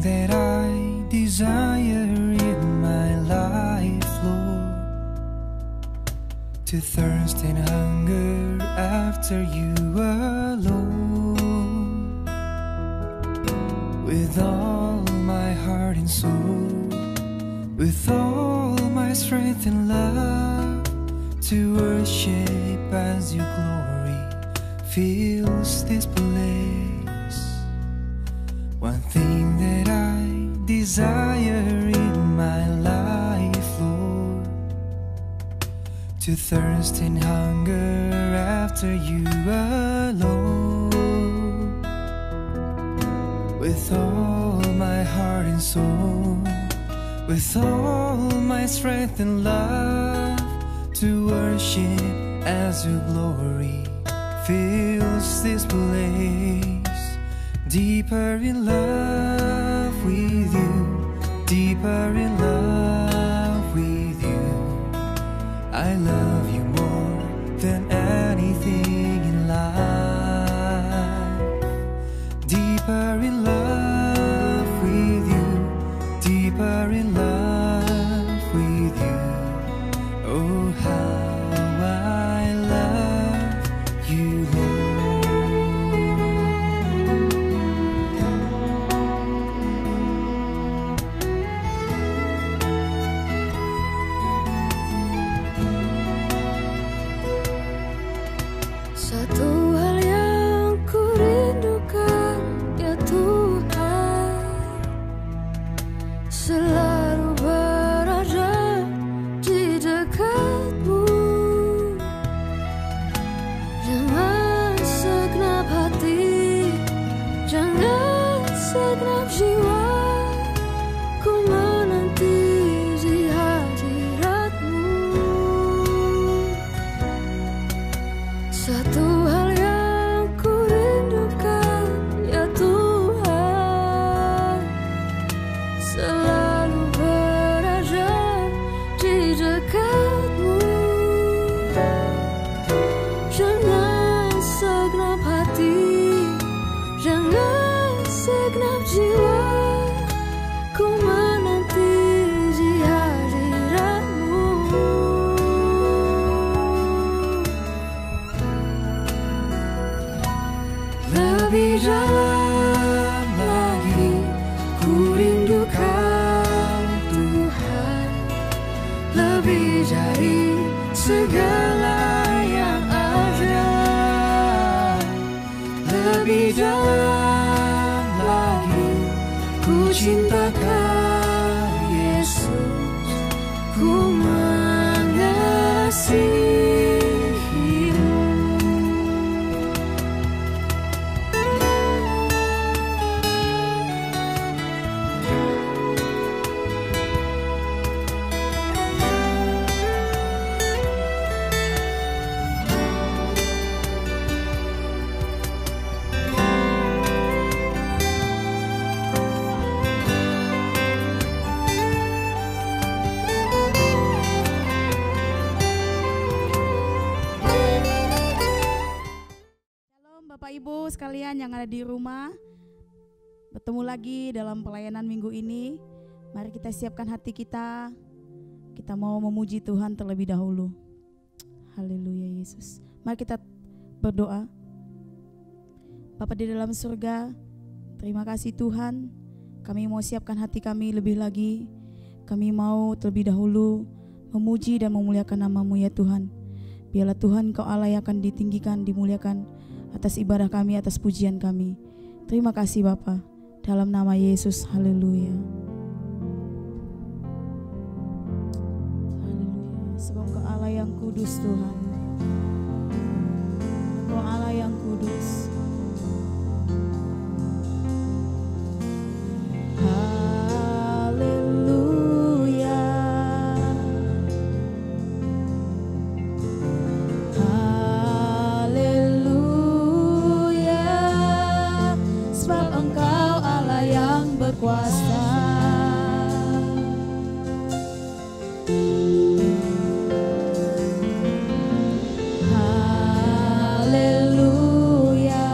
thing that I desire in my life, Lord, to thirst and hunger after you alone. With all my heart and soul, with all my strength and love, to worship as your glory fills this place. One thing that I desire in my life, Lord, to thirst and hunger after you alone. With all my heart and soul, with all my strength and love, to worship as your glory fills this place. Deeper in love with you, deeper in love with you. I love you more than anything in life. Deeper in love with you, deeper in love with you. Oh, how I love you, Satu hal yang ku rindukan, ya Tuhan, selalu berada di dekat-Mu. Jangan segenap hati, jangan segenap jiwa, ku menanti di hadirat-Mu. Satu hal yang ku rindukan, ya Tuhan, selalu berada di dekat-Mu. Jangan segenap hati, jangan segenap jiwa, ku menanti di hadirat-Mu. Lebih dalam lagi ku rindukan Tuhan, lebih dari segala yang ada. Lebih dalam lagi ku cintakan Yesus, ku mengasihimu. Bapak Ibu sekalian yang ada di rumah, bertemu lagi dalam pelayanan minggu ini. Mari kita siapkan hati kita. Kita mau memuji Tuhan terlebih dahulu. Haleluya Yesus. Mari kita berdoa. Bapa di dalam surga, terima kasih Tuhan. Kami mau siapkan hati kami lebih lagi. Kami mau terlebih dahulu memuji dan memuliakan nama-Mu ya Tuhan. Biarlah Tuhan Kau Allah yang akan ditinggikan, dimuliakan atas ibadah kami, atas pujian kami. Terima kasih Bapa, dalam nama Yesus. Haleluya. Haleluya. Sebab Kau Allah yang kudus Tuhan, Kau Allah yang kudus. Kuasa. Haleluya.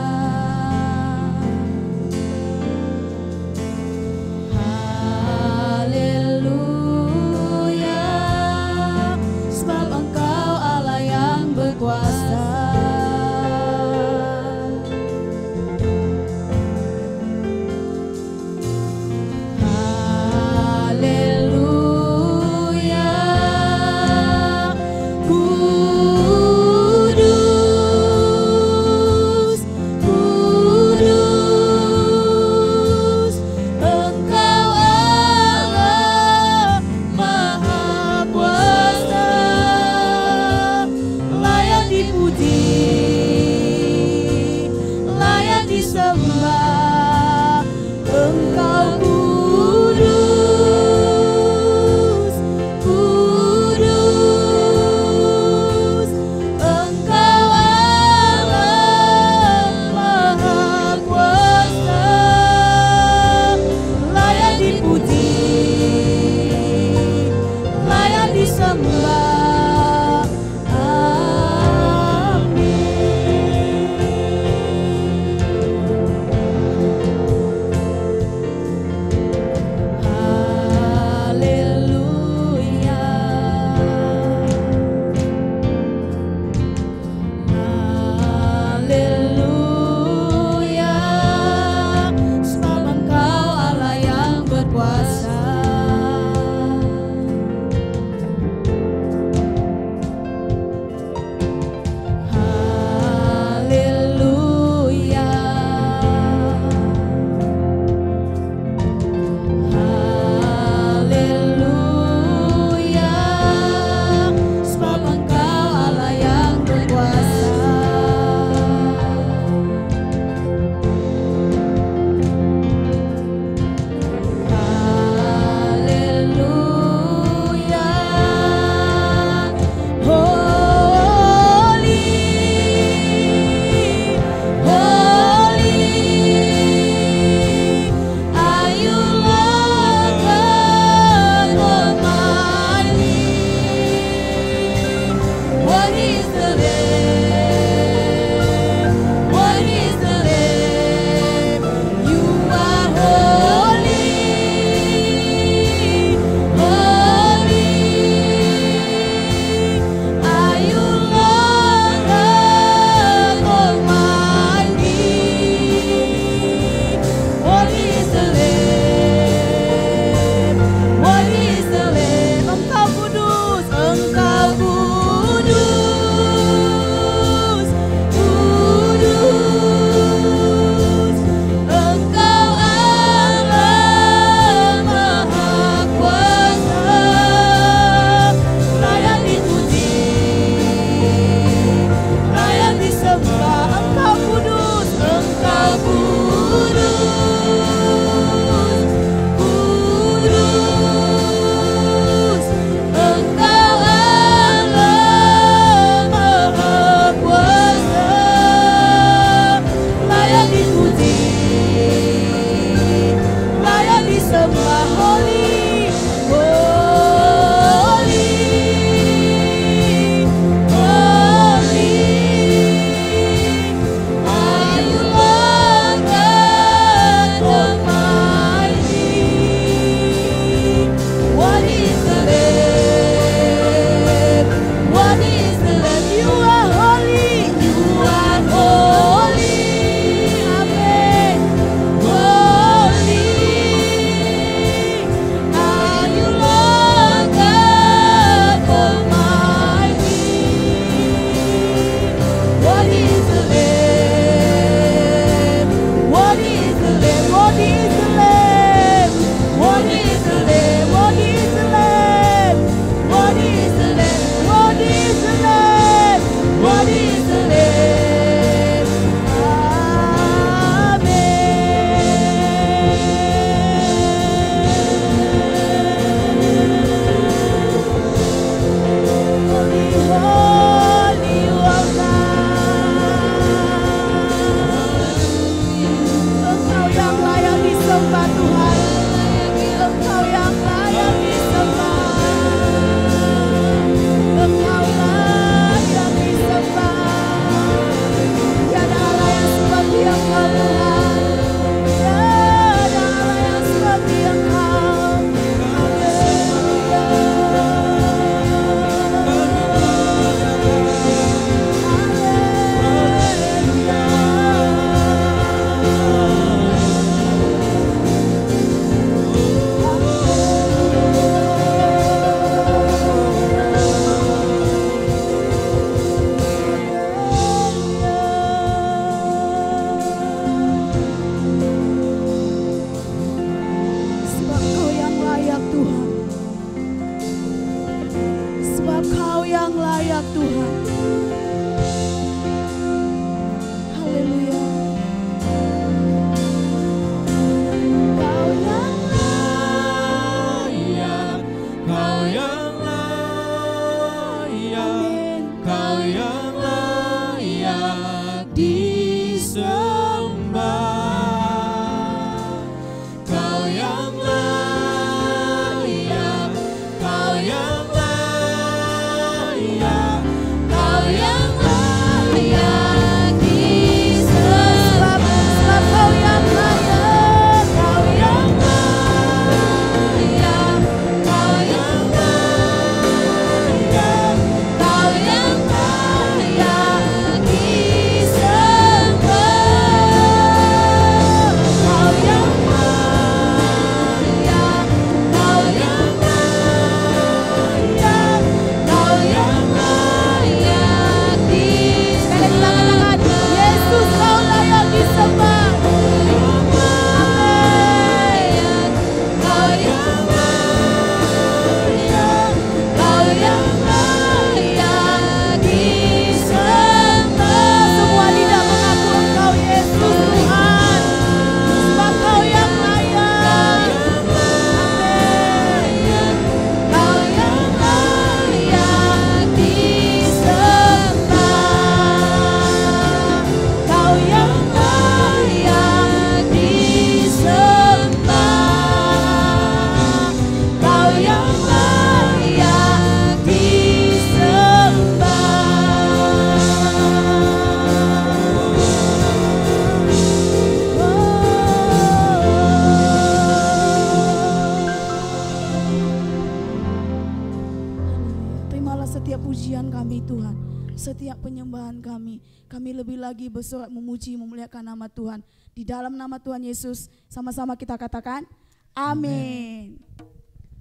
pujian kami Tuhan, setiap penyembahan kami lebih lagi bersorak memuji memuliakan nama Tuhan. Di dalam nama Tuhan Yesus sama-sama kita katakan amin.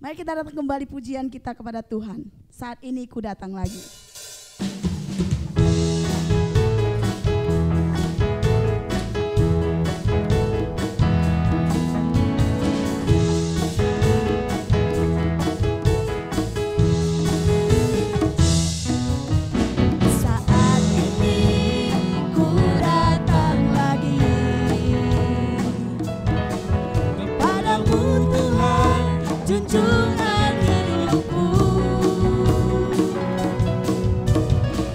Mari kita datang kembali pujian kita kepada Tuhan. Saat ini ku datang lagi. Junjungan hidupku,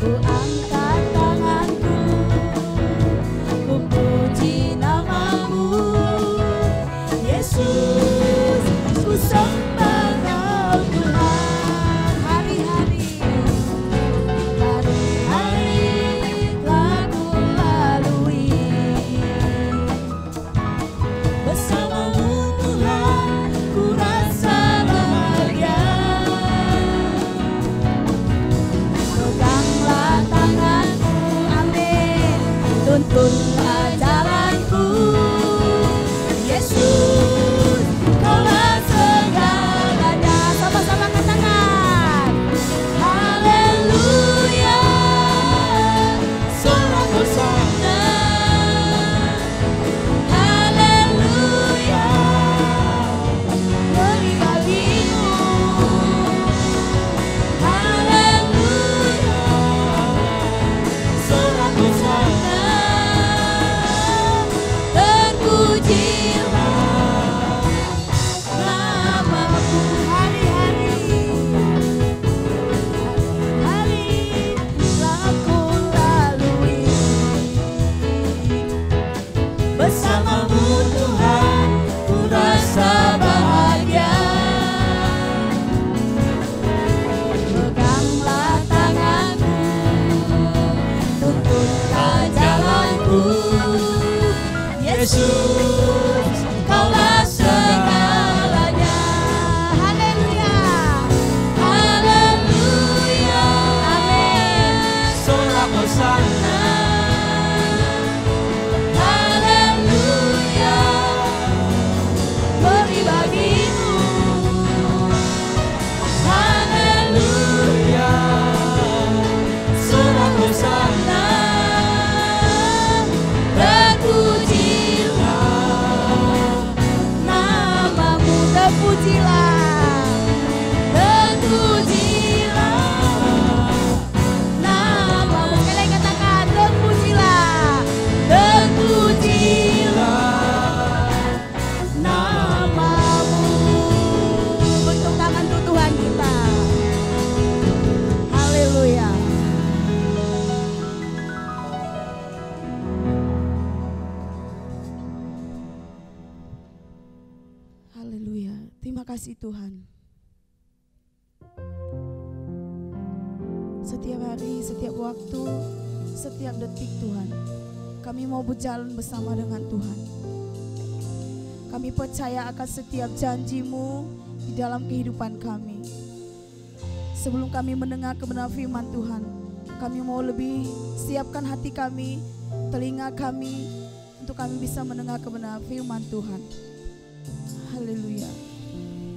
ku angkat tanganku, ku puji namamu, Yesus, ku sembah Kau Tuhan. Hari-hari telah ku lalui, bersamamu Tuhan, ku rasa bahagia. Peganglah tanganku, amin, tuntunlah jalanku, Yesus, Kaulah segalanya. Sama-sama katakan haleluya, sorak hosana, haleluya, beri bagimu, haleluya, sorak hosana, terpujilah namamu. Hari-hari telah ku lalui, bersamamu Tuhan, ku rasa bahagia. Peganglah tanganku, tuntunlah jalanku, Yesus, Kaulah segalanya. Haleluya, haleluya, amin, sorak hosana, haleluya, beri bagimu, haleluya, sorak hosana, terpujilah namamu, terpujilah, terpujilah namamu. Sekali lagi katakan terpujilah, terpujilah namamu. Beri tepuk tangan untuk Tuhan kita. Haleluya. Haleluya. Terima kasih Tuhan. Setiap hari, setiap waktu, setiap detik Tuhan, kami mau berjalan bersama dengan Tuhan. Kami percaya akan setiap janji-Mu di dalam kehidupan kami. Sebelum kami mendengar kebenaran firman Tuhan, kami mau lebih siapkan hati kami, telinga kami, untuk kami bisa mendengar kebenaran firman Tuhan. Haleluya.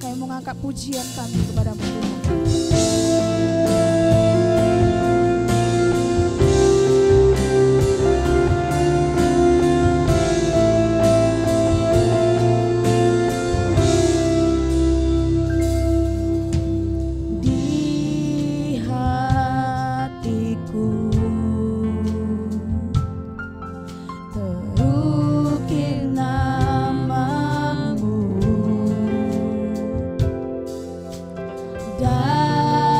Kami mengangkat pujian kami kepada Tuhan. Di hatiku terukir namamu, dan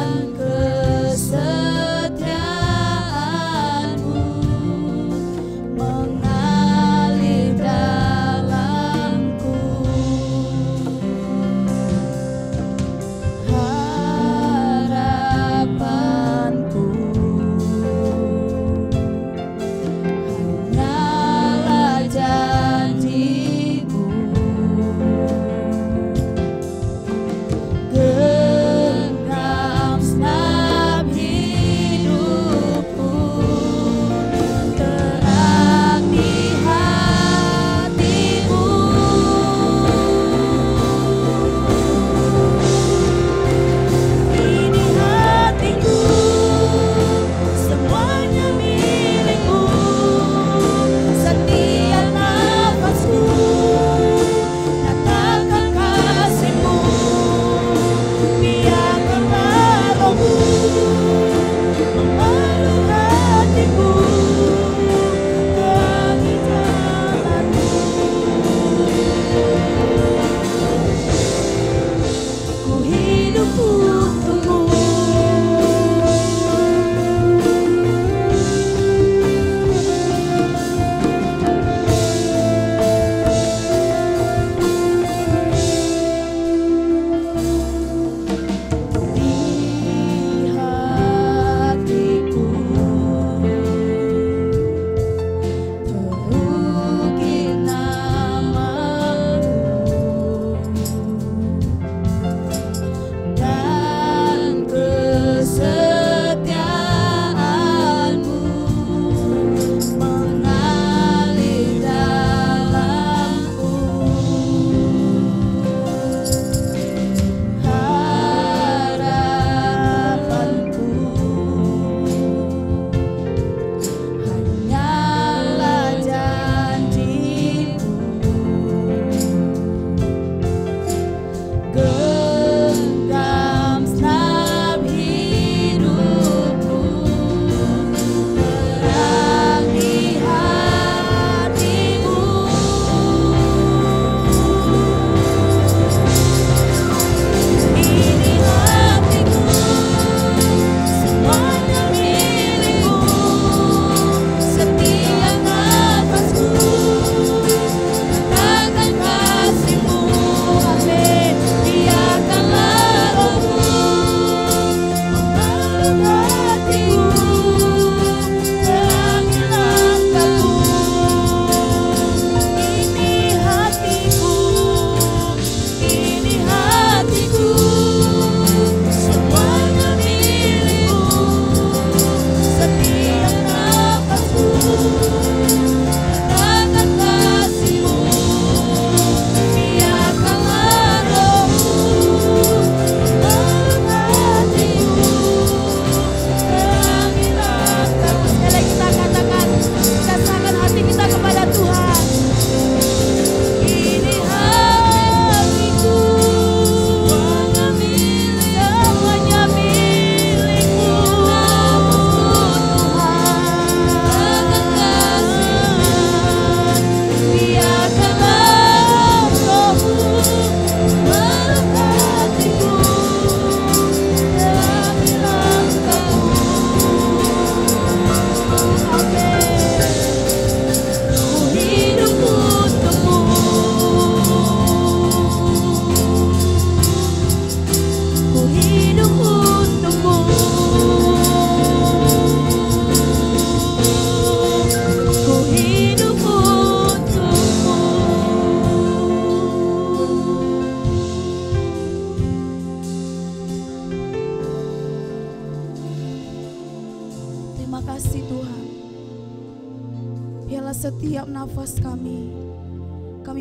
setiap nafas kami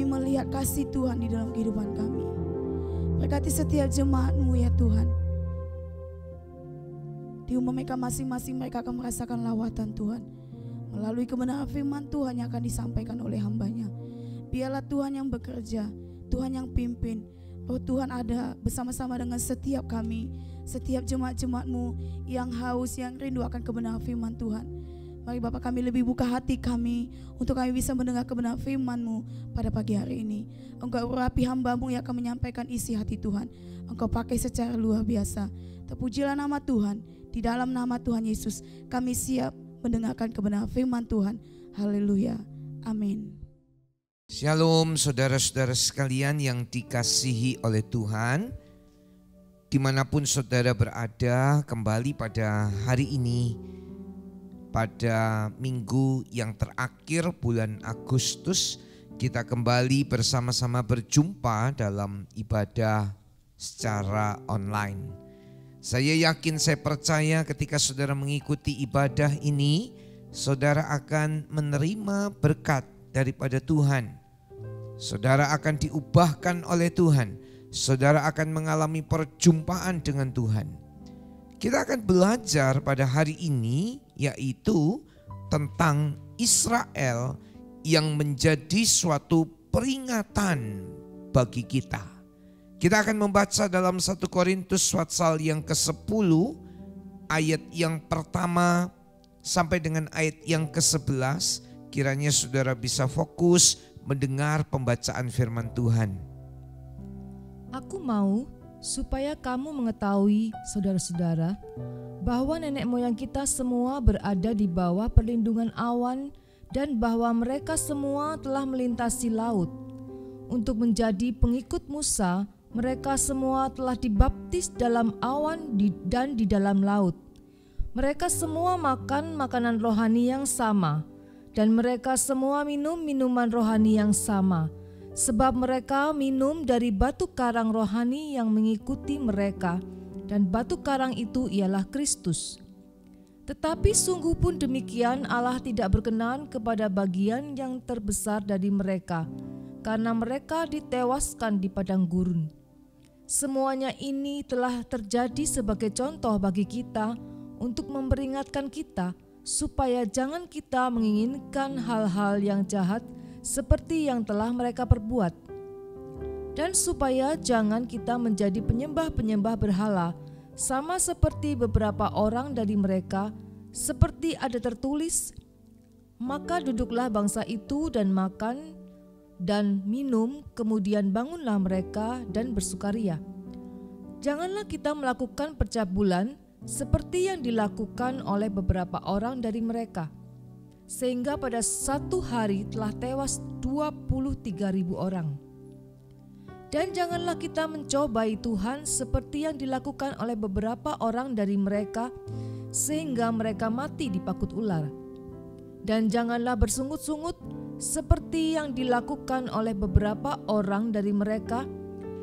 melihat kasih Tuhan di dalam kehidupan kami. Berkati setiap jemaat-Mu ya Tuhan. Di rumah mereka masing-masing mereka akan merasakan lawatan Tuhan. Melalui kebenaran firman Tuhan yang akan disampaikan oleh hamba-Nya. Biarlah Tuhan yang bekerja, Tuhan yang pimpin. Roh Tuhan ada bersama-sama dengan setiap kami, setiap jemaat-jemaat-Mu yang haus, yang rindu akan kebenaran firman Tuhan. Mari Bapa kami lebih buka hati kami untuk kami bisa mendengar kebenaran firman-Mu pada pagi hari ini. Engkau urapi hamba-Mu yang akan menyampaikan isi hati Tuhan. Engkau pakai secara luar biasa. Terpujilah nama Tuhan. Di dalam nama Tuhan Yesus kami siap mendengarkan kebenaran firman Tuhan. Haleluya. Amin. Shalom saudara-saudara sekalian yang dikasihi oleh Tuhan. Dimanapun saudara berada, kembali pada hari ini, pada minggu yang terakhir bulan Agustus, kita kembali bersama-sama berjumpa dalam ibadah secara online. Saya yakin, saya percaya ketika saudara mengikuti ibadah ini, saudara akan menerima berkat daripada Tuhan. Saudara akan diubahkan oleh Tuhan. Saudara akan mengalami perjumpaan dengan Tuhan. Kita akan belajar pada hari ini yaitu tentang Israel yang menjadi suatu peringatan bagi kita. Kita akan membaca dalam 1 Korintus pasal yang ke-10 ayat yang pertama sampai dengan ayat yang ke-11. Kiranya saudara bisa fokus mendengar pembacaan firman Tuhan. Aku mau supaya kamu mengetahui, saudara-saudara, bahwa nenek moyang kita semua berada di bawah perlindungan awan dan bahwa mereka semua telah melintasi laut. Untuk menjadi pengikut Musa, mereka semua telah dibaptis dalam awan dan di dalam laut. Mereka semua makan makanan rohani yang sama, dan mereka semua minum minuman rohani yang sama, sebab mereka minum dari batu karang rohani yang mengikuti mereka, dan batu karang itu ialah Kristus. Tetapi sungguh pun demikian, Allah tidak berkenan kepada bagian yang terbesar dari mereka, karena mereka ditewaskan di padang gurun. Semuanya ini telah terjadi sebagai contoh bagi kita untuk memperingatkan kita, supaya jangan kita menginginkan hal-hal yang jahat seperti yang telah mereka perbuat. Dan supaya jangan kita menjadi penyembah-penyembah berhala, sama seperti beberapa orang dari mereka, seperti ada tertulis, maka duduklah bangsa itu dan makan dan minum, kemudian bangunlah mereka dan bersukaria. Janganlah kita melakukan percabulan, seperti yang dilakukan oleh beberapa orang dari mereka, sehingga pada satu hari telah tewas 23.000 orang. Dan janganlah kita mencobai Tuhan seperti yang dilakukan oleh beberapa orang dari mereka, sehingga mereka mati dipakut ular. Dan janganlah bersungut-sungut seperti yang dilakukan oleh beberapa orang dari mereka,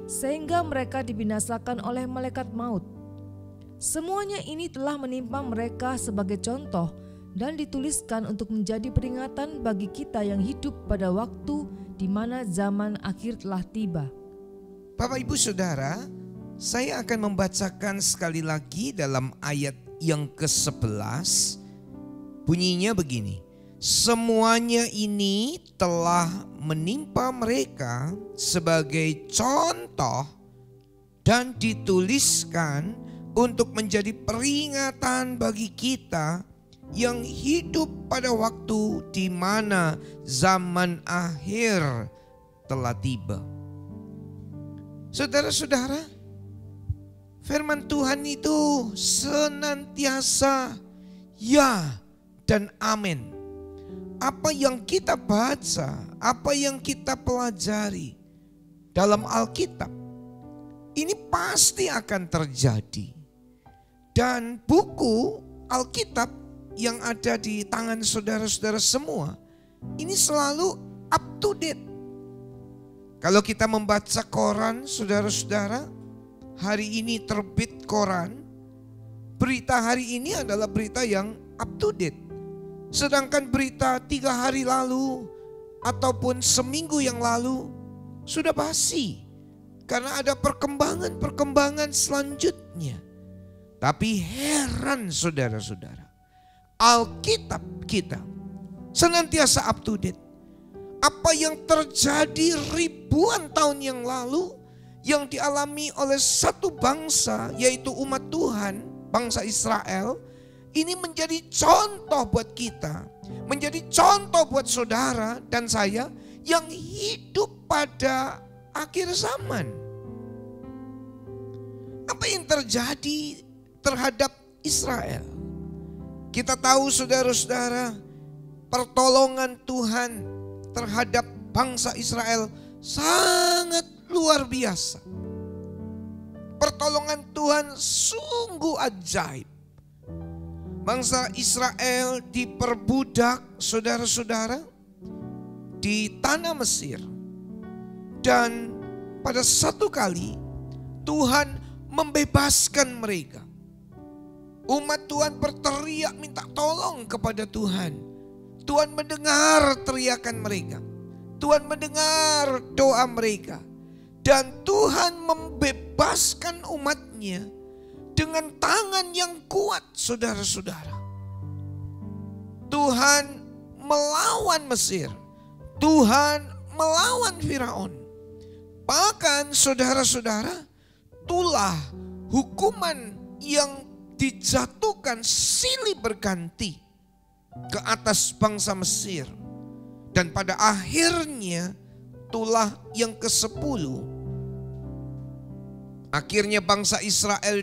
sehingga mereka dibinasakan oleh malaikat maut. Semuanya ini telah menimpa mereka sebagai contoh dan dituliskan untuk menjadi peringatan bagi kita yang hidup pada waktu di mana zaman akhir telah tiba. Bapak Ibu Saudara, saya akan membacakan sekali lagi dalam ayat yang ke-11. Bunyinya begini. Semuanya ini telah menimpa mereka sebagai contoh dan dituliskan untuk menjadi peringatan bagi kita yang hidup pada waktu di mana zaman akhir telah tiba. Saudara-saudara, firman Tuhan itu senantiasa ya dan amin. Apa yang kita baca, apa yang kita pelajari dalam Alkitab, ini pasti akan terjadi. Dan buku Alkitab yang ada di tangan saudara-saudara semua, ini selalu up to date. Kalau kita membaca koran, saudara-saudara, hari ini terbit koran, berita hari ini adalah berita yang up to date. Sedangkan berita 3 hari lalu ataupun seminggu yang lalu sudah basi. Karena ada perkembangan selanjutnya. Tapi heran saudara-saudara, Alkitab kita senantiasa up to date. Apa yang terjadi ribuan tahun yang lalu yang dialami oleh satu bangsa, yaitu umat Tuhan, bangsa Israel, ini menjadi contoh buat kita, menjadi contoh buat saudara dan saya yang hidup pada akhir zaman. Apa yang terjadi terhadap Israel? Kita tahu saudara-saudara, pertolongan Tuhan terhadap bangsa Israel sangat luar biasa. Pertolongan Tuhan sungguh ajaib. Bangsa Israel diperbudak saudara-saudara di tanah Mesir. Dan pada satu kali Tuhan membebaskan mereka. Umat Tuhan berteriak minta tolong kepada Tuhan. Tuhan mendengar teriakan mereka. Tuhan mendengar doa mereka. Dan Tuhan membebaskan umatnya dengan tangan yang kuat saudara-saudara. Tuhan melawan Mesir. Tuhan melawan Firaun. Bahkan saudara-saudara, itulah hukuman yang dijatuhkan silih berganti ke atas bangsa Mesir. Dan pada akhirnya itulah yang ke-10. Akhirnya bangsa Israel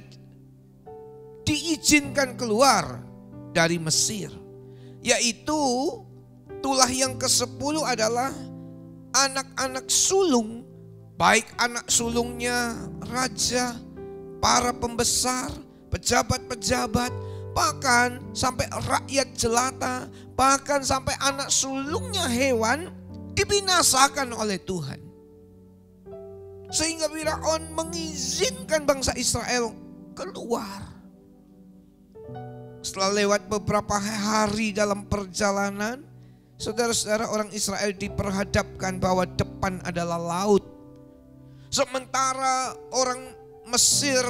diizinkan keluar dari Mesir. Yaitu itulah yang ke-10 adalah anak-anak sulung. Baik anak sulungnya raja, para pembesar, pejabat-pejabat, bahkan sampai rakyat jelata, bahkan sampai anak sulungnya hewan dibinasakan oleh Tuhan. Sehingga Firaun mengizinkan bangsa Israel keluar. Setelah lewat beberapa hari dalam perjalanan, saudara-saudara, orang Israel diperhadapkan bahwa depan adalah laut. Sementara orang Mesir,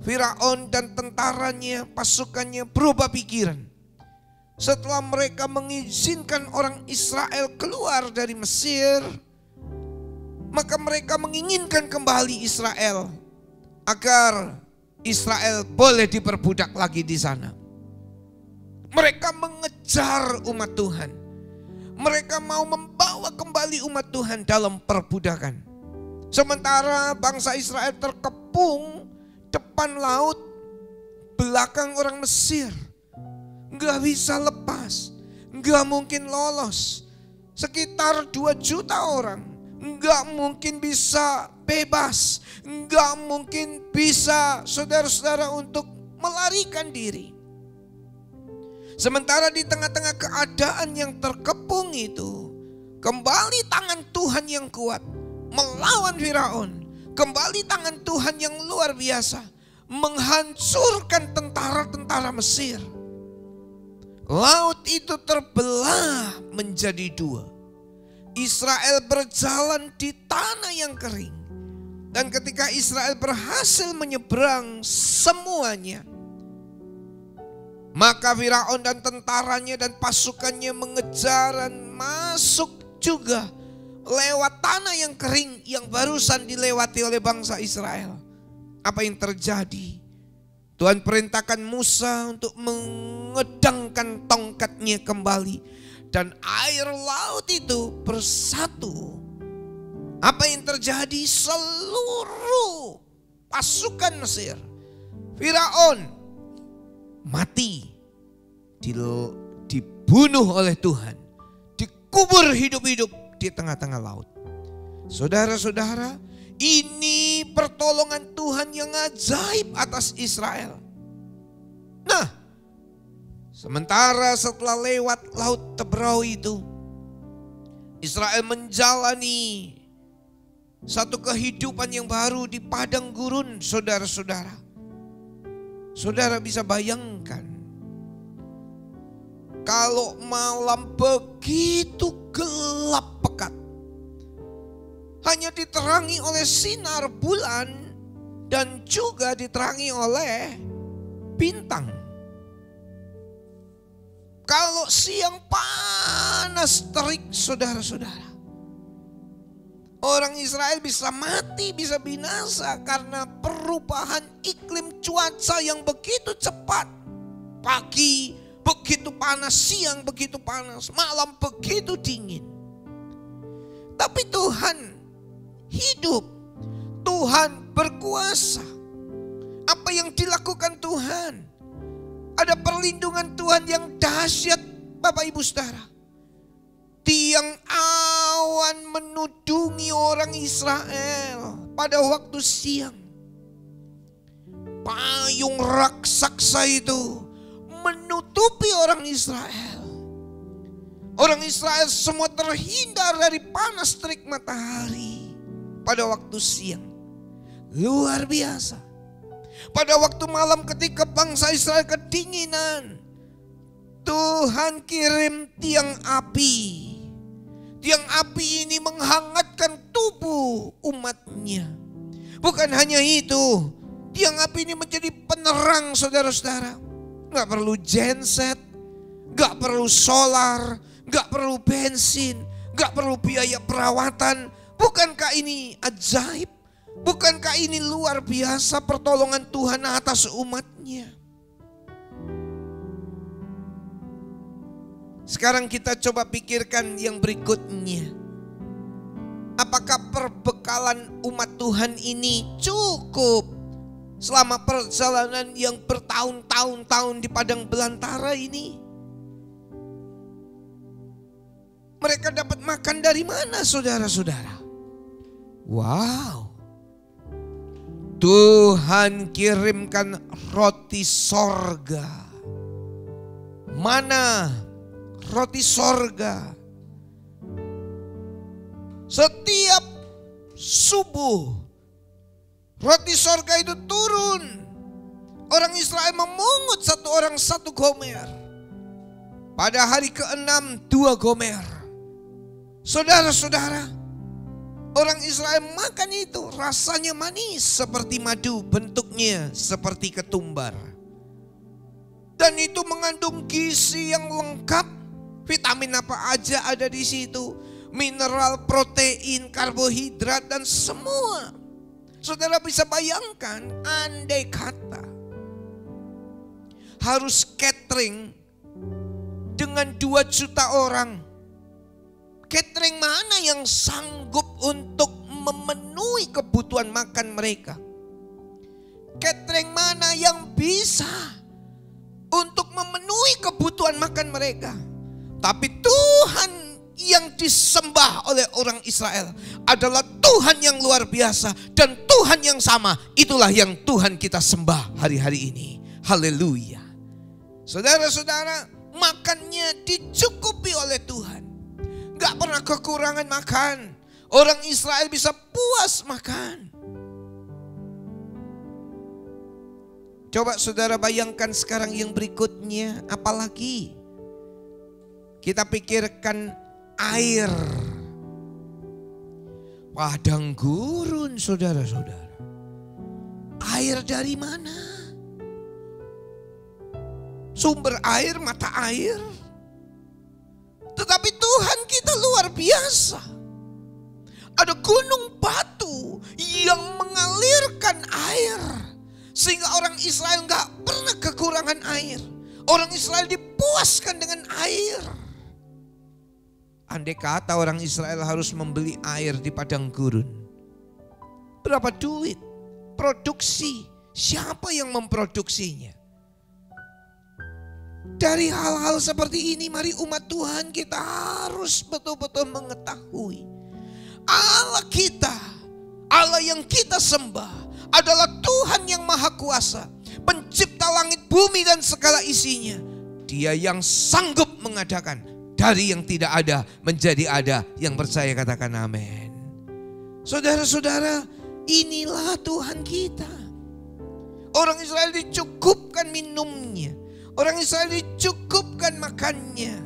Firaun dan tentaranya, pasukannya berubah pikiran. Setelah mereka mengizinkan orang Israel keluar dari Mesir, maka mereka menginginkan kembali Israel agar Israel boleh diperbudak lagi di sana. Mereka mengejar umat Tuhan. Mereka mau membawa kembali umat Tuhan dalam perbudakan. Sementara bangsa Israel terkepung depan laut, belakang orang Mesir. Nggak bisa lepas, nggak mungkin lolos. Sekitar 2 juta orang, nggak mungkin bisa bebas, nggak mungkin bisa saudara-saudara untuk melarikan diri. Sementara di tengah-tengah keadaan yang terkepung itu, kembali tangan Tuhan yang kuat melawan Firaun. Kembali tangan Tuhan yang luar biasa menghancurkan tentara-tentara Mesir. Laut itu terbelah menjadi 2. Israel berjalan di tanah yang kering. Dan ketika Israel berhasil menyeberang semuanya, maka Firaun dan tentaranya dan pasukannya mengejar dan masuk juga lewat tanah yang kering yang barusan dilewati oleh bangsa Israel. Apa yang terjadi? Tuhan perintahkan Musa untuk mengedangkan tongkatnya kembali. Dan air laut itu bersatu. Apa yang terjadi? Seluruh pasukan Mesir, Firaun, mati. Dibunuh oleh Tuhan. Dikubur hidup-hidup di tengah-tengah laut. Saudara-saudara, ini pertolongan Tuhan yang ajaib atas Israel. Nah, sementara setelah lewat laut Tebrau itu, Israel menjalani satu kehidupan yang baru di padang gurun, saudara-saudara. Saudara bisa bayangkan, Kalau malam begitu gelap pekat, hanya diterangi oleh sinar bulan dan juga diterangi oleh bintang. Kalau siang panas terik, saudara-saudara, orang Israel bisa mati, bisa binasa karena perubahan iklim cuaca yang begitu cepat. Pagi begitu panas, siang begitu panas, malam begitu dingin. Tapi Tuhan hidup, Tuhan berkuasa. Apa yang dilakukan Tuhan? Ada perlindungan Tuhan yang dahsyat, Bapak Ibu Saudara. Tiang awan menudungi orang Israel pada waktu siang. Payung raksasa itu menutupi orang Israel. Orang Israel semua terhindar dari panas terik matahari pada waktu siang. Luar biasa. Pada waktu malam ketika bangsa Israel kedinginan, Tuhan kirim tiang api. Tiang api ini menghangatkan tubuh umatnya. Bukan hanya itu, tiang api ini menjadi penerang, saudara-saudara. Gak perlu genset, gak perlu solar, gak perlu bensin, gak perlu biaya perawatan. Bukankah ini ajaib? Bukankah ini luar biasa pertolongan Tuhan atas umatnya? Sekarang kita coba pikirkan yang berikutnya. Apakah perbekalan umat Tuhan ini cukup selama perjalanan yang bertahun-tahun di padang belantara ini? Mereka dapat makan dari mana, saudara-saudara? Wow. Tuhan kirimkan roti sorga. Mana roti sorga? Setiap subuh roti sorga itu turun. Orang Israel memungut satu orang satu gomer. Pada hari ke-6 2 gomer. Saudara-saudara, orang Israel makan itu, rasanya manis seperti madu, bentuknya seperti ketumbar. Dan itu mengandung gizi yang lengkap. Vitamin apa aja ada di situ. Mineral, protein, karbohidrat dan semua. Saudara bisa bayangkan, andai kata harus catering dengan 2 juta orang. Catering mana yang sanggup untuk memenuhi kebutuhan makan mereka? Catering mana yang bisa untuk memenuhi kebutuhan makan mereka? Tapi Tuhan yang disembah oleh orang Israel adalah Tuhan yang luar biasa. Dan Tuhan yang sama, itulah yang Tuhan kita sembah hari-hari ini. Haleluya. Saudara-saudara, makannya dicukupi oleh Tuhan. Gak pernah kekurangan makan. Orang Israel bisa puas makan. Coba saudara bayangkan sekarang yang berikutnya. Apalagi kita pikirkan air. Padang gurun, saudara-saudara. Air dari mana? Sumber air, mata air. Tetapi Tuhan kita luar biasa. Ada gunung batu yang mengalirkan air. Sehingga orang Israel gak pernah kekurangan air. Orang Israel dipuaskan dengan air. Andai kata orang Israel harus membeli air di padang gurun. Berapa duit? Produksi. Siapa yang memproduksinya? Dari hal-hal seperti ini, mari umat Tuhan kita harus betul-betul mengetahui. Allah kita, Allah yang kita sembah adalah Tuhan yang Maha Kuasa. Pencipta langit, bumi dan segala isinya. Dia yang sanggup mengadakan dari yang tidak ada menjadi ada. Yang percaya katakan amin. Saudara-saudara, inilah Tuhan kita. Orang Israel dicukupkan minumnya. Orang Israel dicukupkan makannya.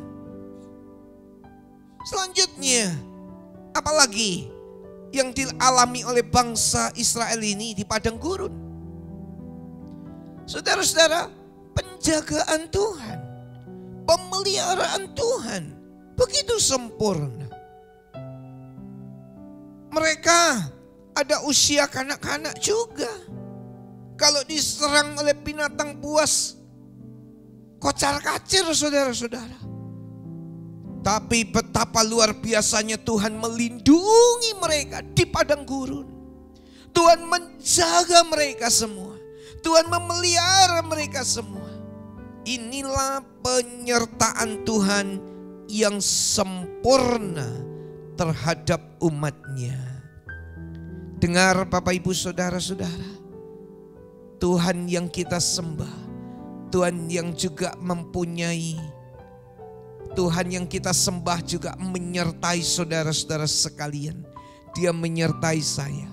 Selanjutnya, apalagi yang dialami oleh bangsa Israel ini di padang gurun? Saudara-saudara, penjagaan Tuhan, pemeliharaan Tuhan begitu sempurna. Mereka ada usia kanak-kanak juga. Kalau diserang oleh binatang buas, kocar-kacir saudara-saudara. Tapi betapa luar biasanya Tuhan melindungi mereka di padang gurun. Tuhan menjaga mereka semua. Tuhan memelihara mereka semua. Inilah penyertaan Tuhan yang sempurna terhadap umatnya. Dengar Bapak Ibu Saudara-saudara, Tuhan yang kita sembah, Tuhan yang juga mempunyai, Tuhan yang kita sembah juga menyertai saudara-saudara sekalian. Dia menyertai saya,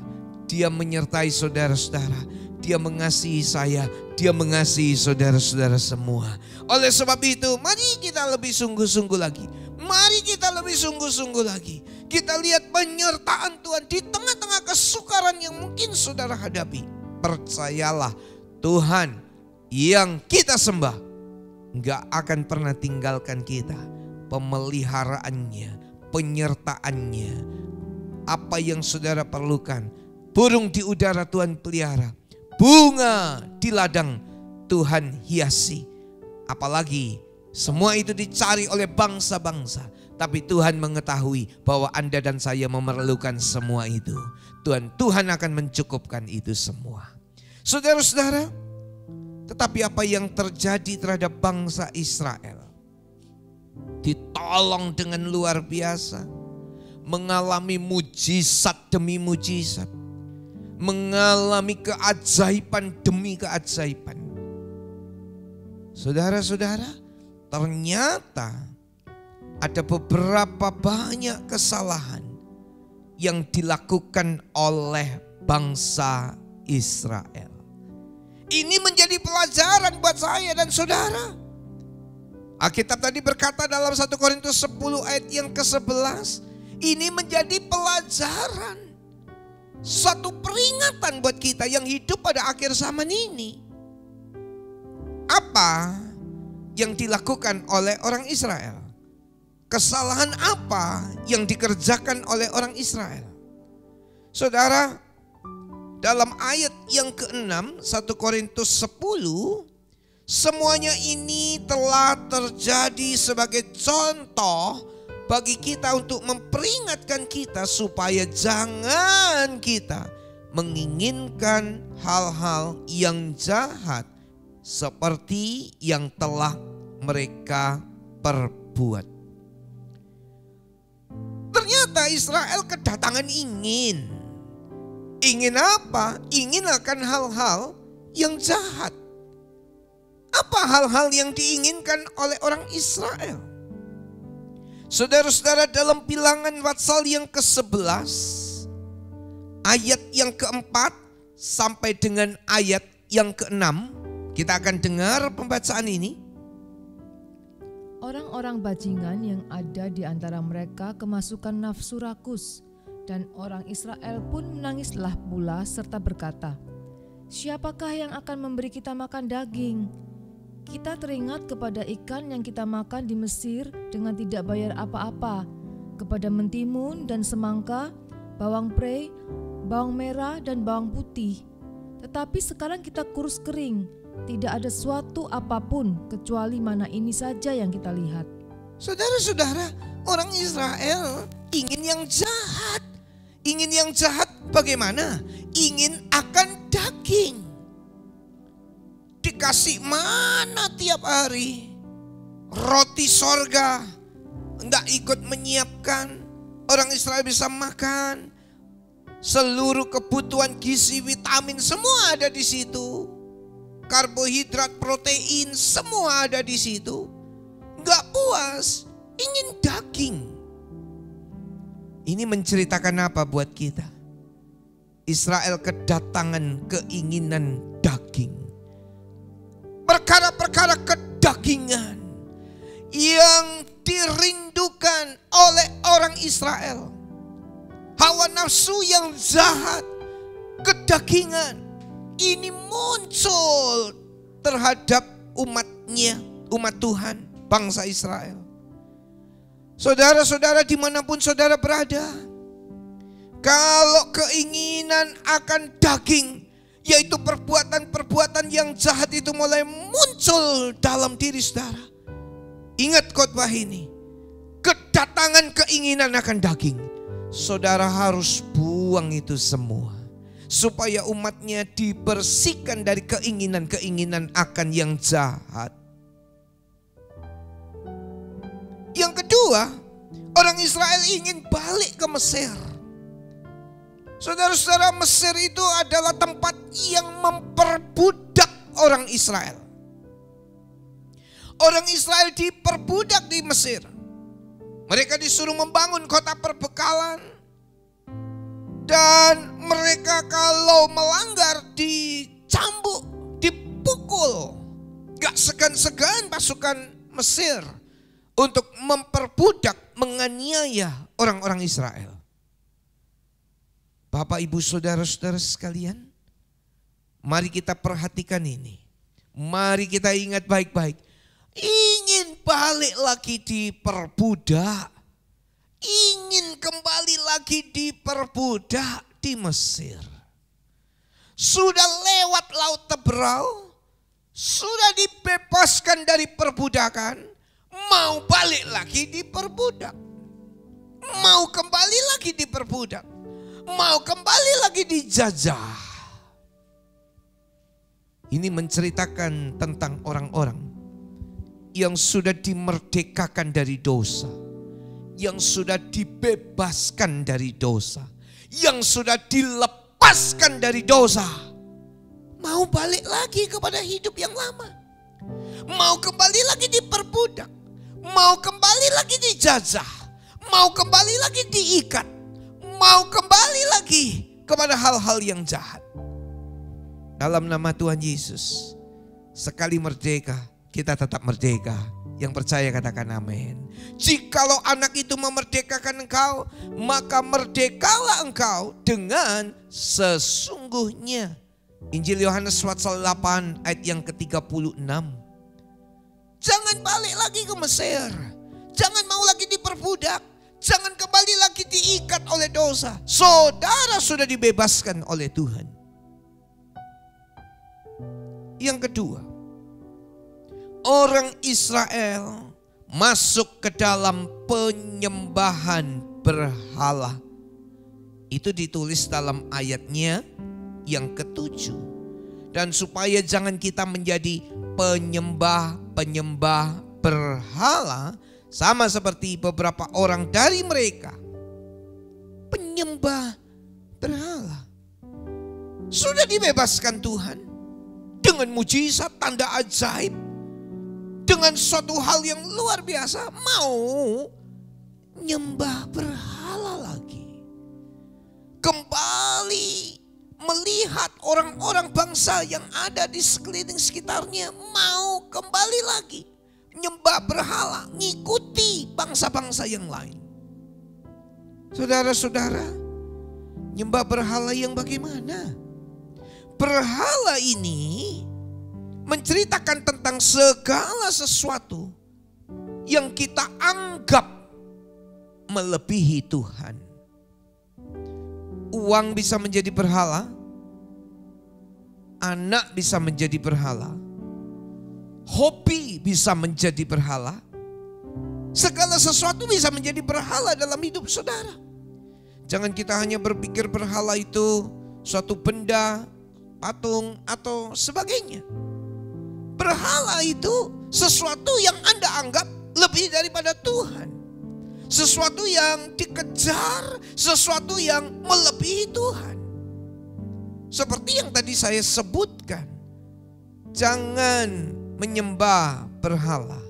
Dia menyertai saudara-saudara, Dia mengasihi saya, Dia mengasihi saudara-saudara semua. Oleh sebab itu, mari kita lebih sungguh-sungguh lagi. Mari kita lebih sungguh-sungguh lagi. Kita lihat penyertaan Tuhan di tengah-tengah kesukaran yang mungkin saudara hadapi. Percayalah, Tuhan yang kita sembah gak akan pernah tinggalkan kita. Pemeliharaannya, penyertaannya, apa yang saudara perlukan. Burung di udara Tuhan pelihara, bunga di ladang Tuhan hiasi. Apalagi semua itu dicari oleh bangsa-bangsa, tapi Tuhan mengetahui bahwa Anda dan saya memerlukan semua itu. Tuhan akan mencukupkan itu semua. Saudara-saudara, tetapi apa yang terjadi terhadap bangsa Israel? Ditolong dengan luar biasa, mengalami mujizat demi mujizat, mengalami keajaiban demi keajaiban. Saudara-saudara, ternyata ada beberapa banyak kesalahan yang dilakukan oleh bangsa Israel. Ini menjadi pelajaran buat saya dan saudara. Alkitab tadi berkata dalam 1 Korintus 10 ayat yang ke-11, ini menjadi pelajaran, satu peringatan buat kita yang hidup pada akhir zaman ini. Apa yang dilakukan oleh orang Israel? Kesalahan apa yang dikerjakan oleh orang Israel? Saudara, dalam ayat yang ke-6 1 Korintus 10, semuanya ini telah terjadi sebagai contoh bagi kita untuk memperingatkan kita supaya jangan kita menginginkan hal-hal yang jahat seperti yang telah mereka perbuat. Ternyata Israel kedatangan ingin apa? Ingin akan hal-hal yang jahat. Apa hal-hal yang diinginkan oleh orang Israel? Saudara-saudara, dalam Bilangan pasal yang ke-11 ayat yang ke-4 sampai dengan ayat yang ke-6, kita akan dengar pembacaan ini. Orang-orang bajingan yang ada di antara mereka kemasukan nafsu rakus, dan orang Israel pun menangislah pula serta berkata, "Siapakah yang akan memberi kita makan daging? Kita teringat kepada ikan yang kita makan di Mesir dengan tidak bayar apa-apa, kepada mentimun dan semangka, bawang prei, bawang merah dan bawang putih. Tetapi sekarang kita kurus kering, tidak ada suatu apapun kecuali mana ini saja yang kita lihat." Saudara-saudara, orang Israel ingin yang jahat. Ingin yang jahat bagaimana? Ingin akan daging. Dikasih mana tiap hari? Roti sorga, enggak ikut menyiapkan. Orang Israel bisa makan. Seluruh kebutuhan gizi, vitamin semua ada di situ. Karbohidrat, protein semua ada di situ. Enggak puas, ingin daging. Ini menceritakan apa buat kita? Israel kedatangan keinginan daging. Perkara-perkara kedagingan yang dirindukan oleh orang Israel. Hawa nafsu yang jahat, kedagingan, ini muncul terhadap umatnya, umat Tuhan, bangsa Israel. Saudara-saudara dimanapun saudara berada, kalau keinginan akan daging, yaitu perbuatan-perbuatan yang jahat itu mulai muncul dalam diri saudara, ingat khotbah ini, kedatangan keinginan akan daging. Saudara harus buang itu semua, supaya umatnya dibersihkan dari keinginan-keinginan akan yang jahat. Yang kedua, orang Israel ingin balik ke Mesir. Saudara-saudara, Mesir itu adalah tempat yang memperbudak orang Israel. Orang Israel diperbudak di Mesir. Mereka disuruh membangun kota perbekalan. Dan mereka kalau melanggar dicambuk, dipukul. Gak segan-segan pasukan Mesir untuk memperbudak, menganiaya orang-orang Israel. Bapak, Ibu, saudara-saudara sekalian, mari kita perhatikan ini. Mari kita ingat baik-baik. Ingin balik lagi diperbudak, ingin kembali lagi diperbudak di Mesir. Sudah lewat Laut Teberau, sudah dibebaskan dari perbudakan, mau balik lagi diperbudak. Mau kembali lagi diperbudak, mau kembali lagi dijajah. Ini menceritakan tentang orang-orang yang sudah dimerdekakan dari dosa, yang sudah dibebaskan dari dosa, yang sudah dilepaskan dari dosa, mau balik lagi kepada hidup yang lama, mau kembali lagi diperbudak, mau kembali lagi dijajah, mau kembali lagi diikat, mau kembali lagi kepada hal-hal yang jahat. Dalam nama Tuhan Yesus, sekali merdeka, kita tetap merdeka. Yang percaya katakan amin. Jikalau anak itu memerdekakan engkau, maka merdekalah engkau dengan sesungguhnya. Injil Yohanes pasal 8 ayat yang ke-36. Jangan balik lagi ke Mesir. Jangan mau lagi diperbudak. Jangan kembali lagi diikat oleh dosa. Saudara sudah dibebaskan oleh Tuhan. Yang kedua, orang Israel masuk ke dalam penyembahan berhala. Itu ditulis dalam ayatnya yang ke-7. Dan supaya jangan kita menjadi penyembah berhala, sama seperti beberapa orang dari mereka, penyembah berhala. Sudah dibebaskan Tuhan dengan mujizat, tanda ajaib, dengan suatu hal yang luar biasa, mau nyembah berhala lagi. Kembali melihat orang-orang bangsa yang ada di sekeliling sekitarnya mau kembali lagi nyembah berhala, ngikuti bangsa-bangsa yang lain. Saudara-saudara, nyembah berhala yang bagaimana? Berhala ini menceritakan tentang segala sesuatu yang kita anggap melebihi Tuhan. Uang bisa menjadi berhala, anak bisa menjadi berhala, hobi bisa menjadi berhala, segala sesuatu bisa menjadi berhala dalam hidup saudara. Jangan kita hanya berpikir berhala itu suatu benda, patung atau sebagainya. Berhala itu sesuatu yang Anda anggap lebih daripada Tuhan. Sesuatu yang dikejar, sesuatu yang melebihi Tuhan. Seperti yang tadi saya sebutkan, jangan menyembah berhala.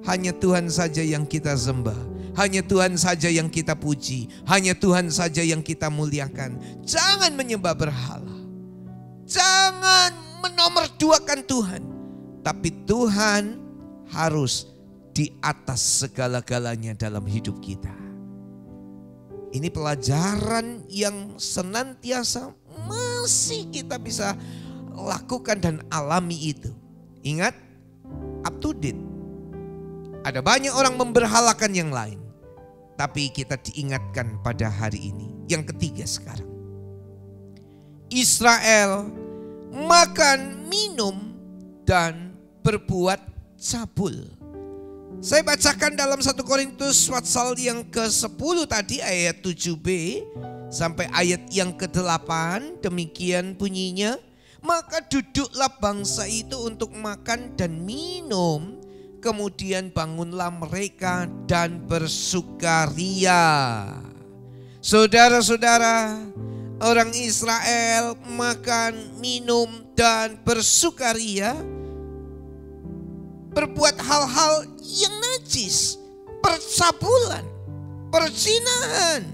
Hanya Tuhan saja yang kita sembah, hanya Tuhan saja yang kita puji, hanya Tuhan saja yang kita muliakan. Jangan menyembah berhala, jangan menomorduakan Tuhan. Tapi Tuhan harus di atas segala-galanya dalam hidup kita. Ini pelajaran yang senantiasa masih kita bisa lakukan dan alami itu. Ingat, up to date. Ada banyak orang memberhalakan yang lain, tapi kita diingatkan pada hari ini. Yang ketiga sekarang, Israel makan, minum, dan berbuat cabul. Saya bacakan dalam 1 Korintus pasal yang ke-10 tadi ayat 7b sampai ayat yang ke-8. Demikian bunyinya, maka duduklah bangsa itu untuk makan dan minum, kemudian bangunlah mereka dan bersukaria. Saudara-saudara, orang Israel makan, minum, dan bersukaria, berbuat hal-hal yang najis, percabulan, perzinahan.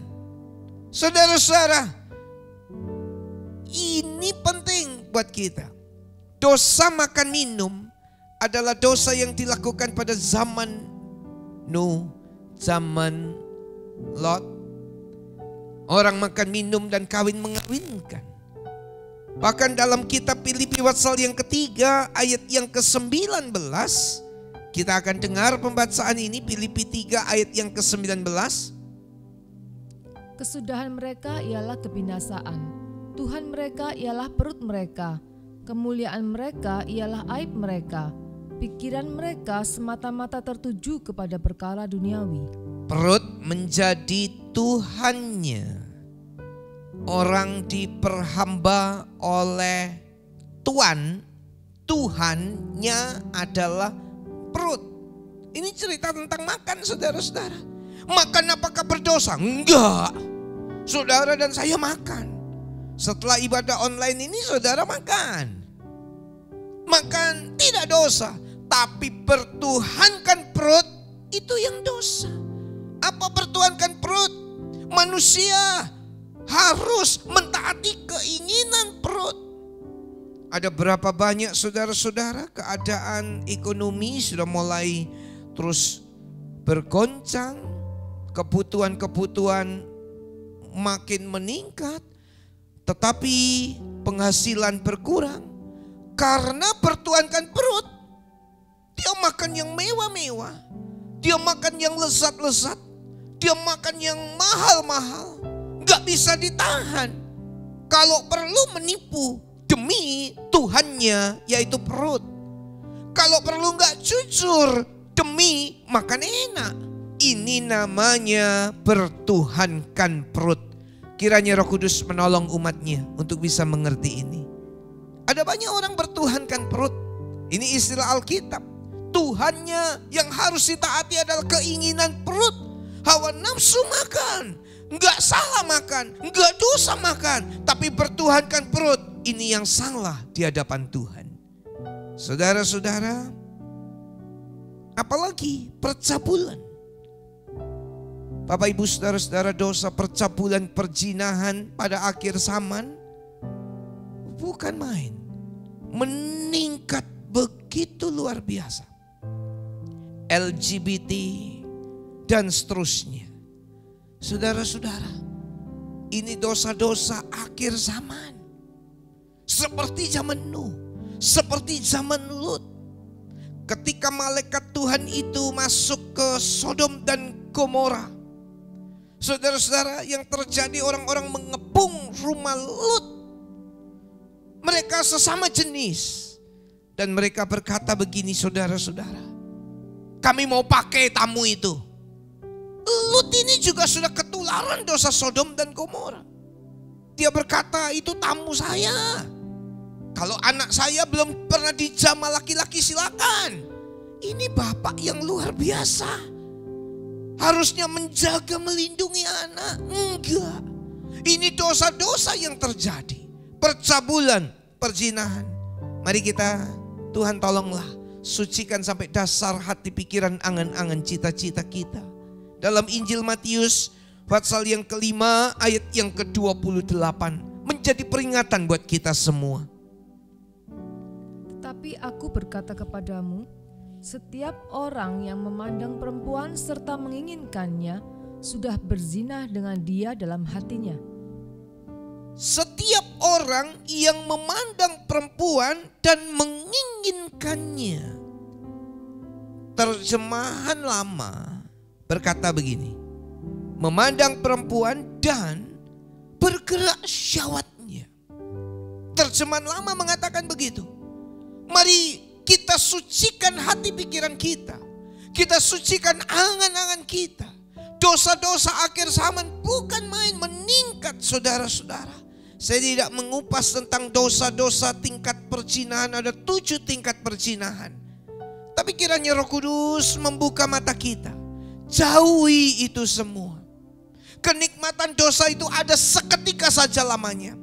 Saudara-saudara, ini penting buat kita. Dosa makan minum adalah dosa yang dilakukan pada zaman Nuh, zaman Lot. Orang makan minum dan kawin mengawinkan. Bahkan dalam kitab Filipi pasal yang ketiga ayat yang ke-19, kita akan dengar pembacaan ini, Filipi 3 ayat yang ke-19. Kesudahan mereka ialah kebinasaan, Tuhan mereka ialah perut mereka, kemuliaan mereka ialah aib mereka, pikiran mereka semata-mata tertuju kepada perkara duniawi. Perut menjadi Tuhannya. Orang diperhamba oleh Tuhan, Tuhannya adalah perut. Ini cerita tentang makan, saudara-saudara. Makan apakah berdosa? Enggak. Saudara dan saya makan. Setelah ibadah online ini saudara makan. Makan tidak dosa, tapi bertuhankan perut itu yang dosa. Apa bertuhankan perut? Manusia harus mentaati keinginan perut. Ada berapa banyak saudara-saudara keadaan ekonomi sudah mulai terus bergoncang, kebutuhan-kebutuhan makin meningkat, tetapi penghasilan berkurang karena bertuhankan perut. Dia makan yang mewah-mewah, dia makan yang lezat-lezat, dia makan yang mahal-mahal, gak bisa ditahan. Kalau perlu menipu demi Tuhannya, yaitu perut. Kalau perlu gak jujur demi makan enak. Ini namanya bertuhankan perut. Kiranya Roh Kudus menolong umatnya untuk bisa mengerti ini. Ada banyak orang bertuhankan perut. Ini istilah Alkitab. Tuhannya yang harus ditaati adalah keinginan perut. Hawa nafsu makan. Enggak salah makan, enggak dosa makan. Tapi bertuhankan perut, ini yang salah di hadapan Tuhan. Saudara-saudara, apalagi percabulan. Bapak ibu saudara-saudara, dosa percabulan, perzinahan pada akhir zaman bukan main. Meningkat begitu luar biasa. LGBT dan seterusnya. Saudara-saudara, ini dosa-dosa akhir zaman. Seperti zaman Nuh, seperti zaman Lut. Ketika malaikat Tuhan itu masuk ke Sodom dan Gomora, saudara-saudara, yang terjadi orang-orang mengepung rumah Lut. Mereka sesama jenis. Dan mereka berkata begini, saudara-saudara, kami mau pakai tamu itu. Lut ini juga sudah ketularan dosa Sodom dan Gomora. Dia berkata, itu tamu saya. Kalau anak saya belum pernah dijamah laki-laki, silakan. Ini bapak yang luar biasa. Harusnya menjaga, melindungi anak. Enggak. Ini dosa-dosa yang terjadi. Percabulan, perzinahan. Mari kita, Tuhan tolonglah, sucikan sampai dasar hati, pikiran, angan-angan, cita-cita kita. Dalam Injil Matius pasal yang ke-5 ayat yang ke-28 menjadi peringatan buat kita semua. Tetapi aku berkata kepadamu, Setiap orang yang memandang perempuan serta menginginkannya sudah berzina dengan dia dalam hatinya. Setiap orang yang memandang perempuan dan menginginkannya. Terjemahan lama berkata begini, memandang perempuan dan bergerak syahwatnya. Terjemahan lama mengatakan begitu. Mari kita sucikan hati pikiran kita. Kita sucikan angan-angan kita. Dosa-dosa akhir zaman bukan main, meningkat saudara-saudara. Saya tidak mengupas tentang dosa-dosa tingkat perzinahan. Ada 7 tingkat perzinahan. Tapi kiranya Roh Kudus membuka mata kita. Jauhi itu semua. Kenikmatan dosa itu ada seketika saja lamanya.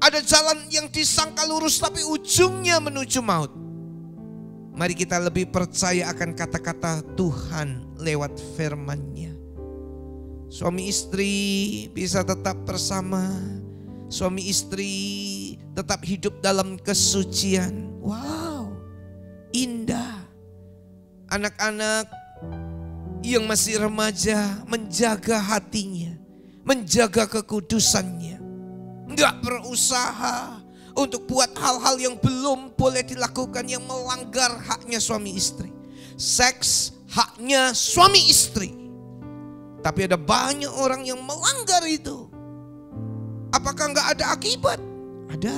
Ada jalan yang disangka lurus tapi ujungnya menuju maut. Mari kita lebih percaya akan kata-kata Tuhan lewat firman-Nya. Suami istri bisa tetap bersama. Suami istri tetap hidup dalam kesucian. Wow, indah. Anak-anak yang masih remaja menjaga hatinya, menjaga kekudusannya. Enggak berusaha untuk buat hal-hal yang belum boleh dilakukan, yang melanggar haknya suami istri. Seks haknya suami istri. Tapi ada banyak orang yang melanggar itu. Apakah enggak ada akibat? Ada.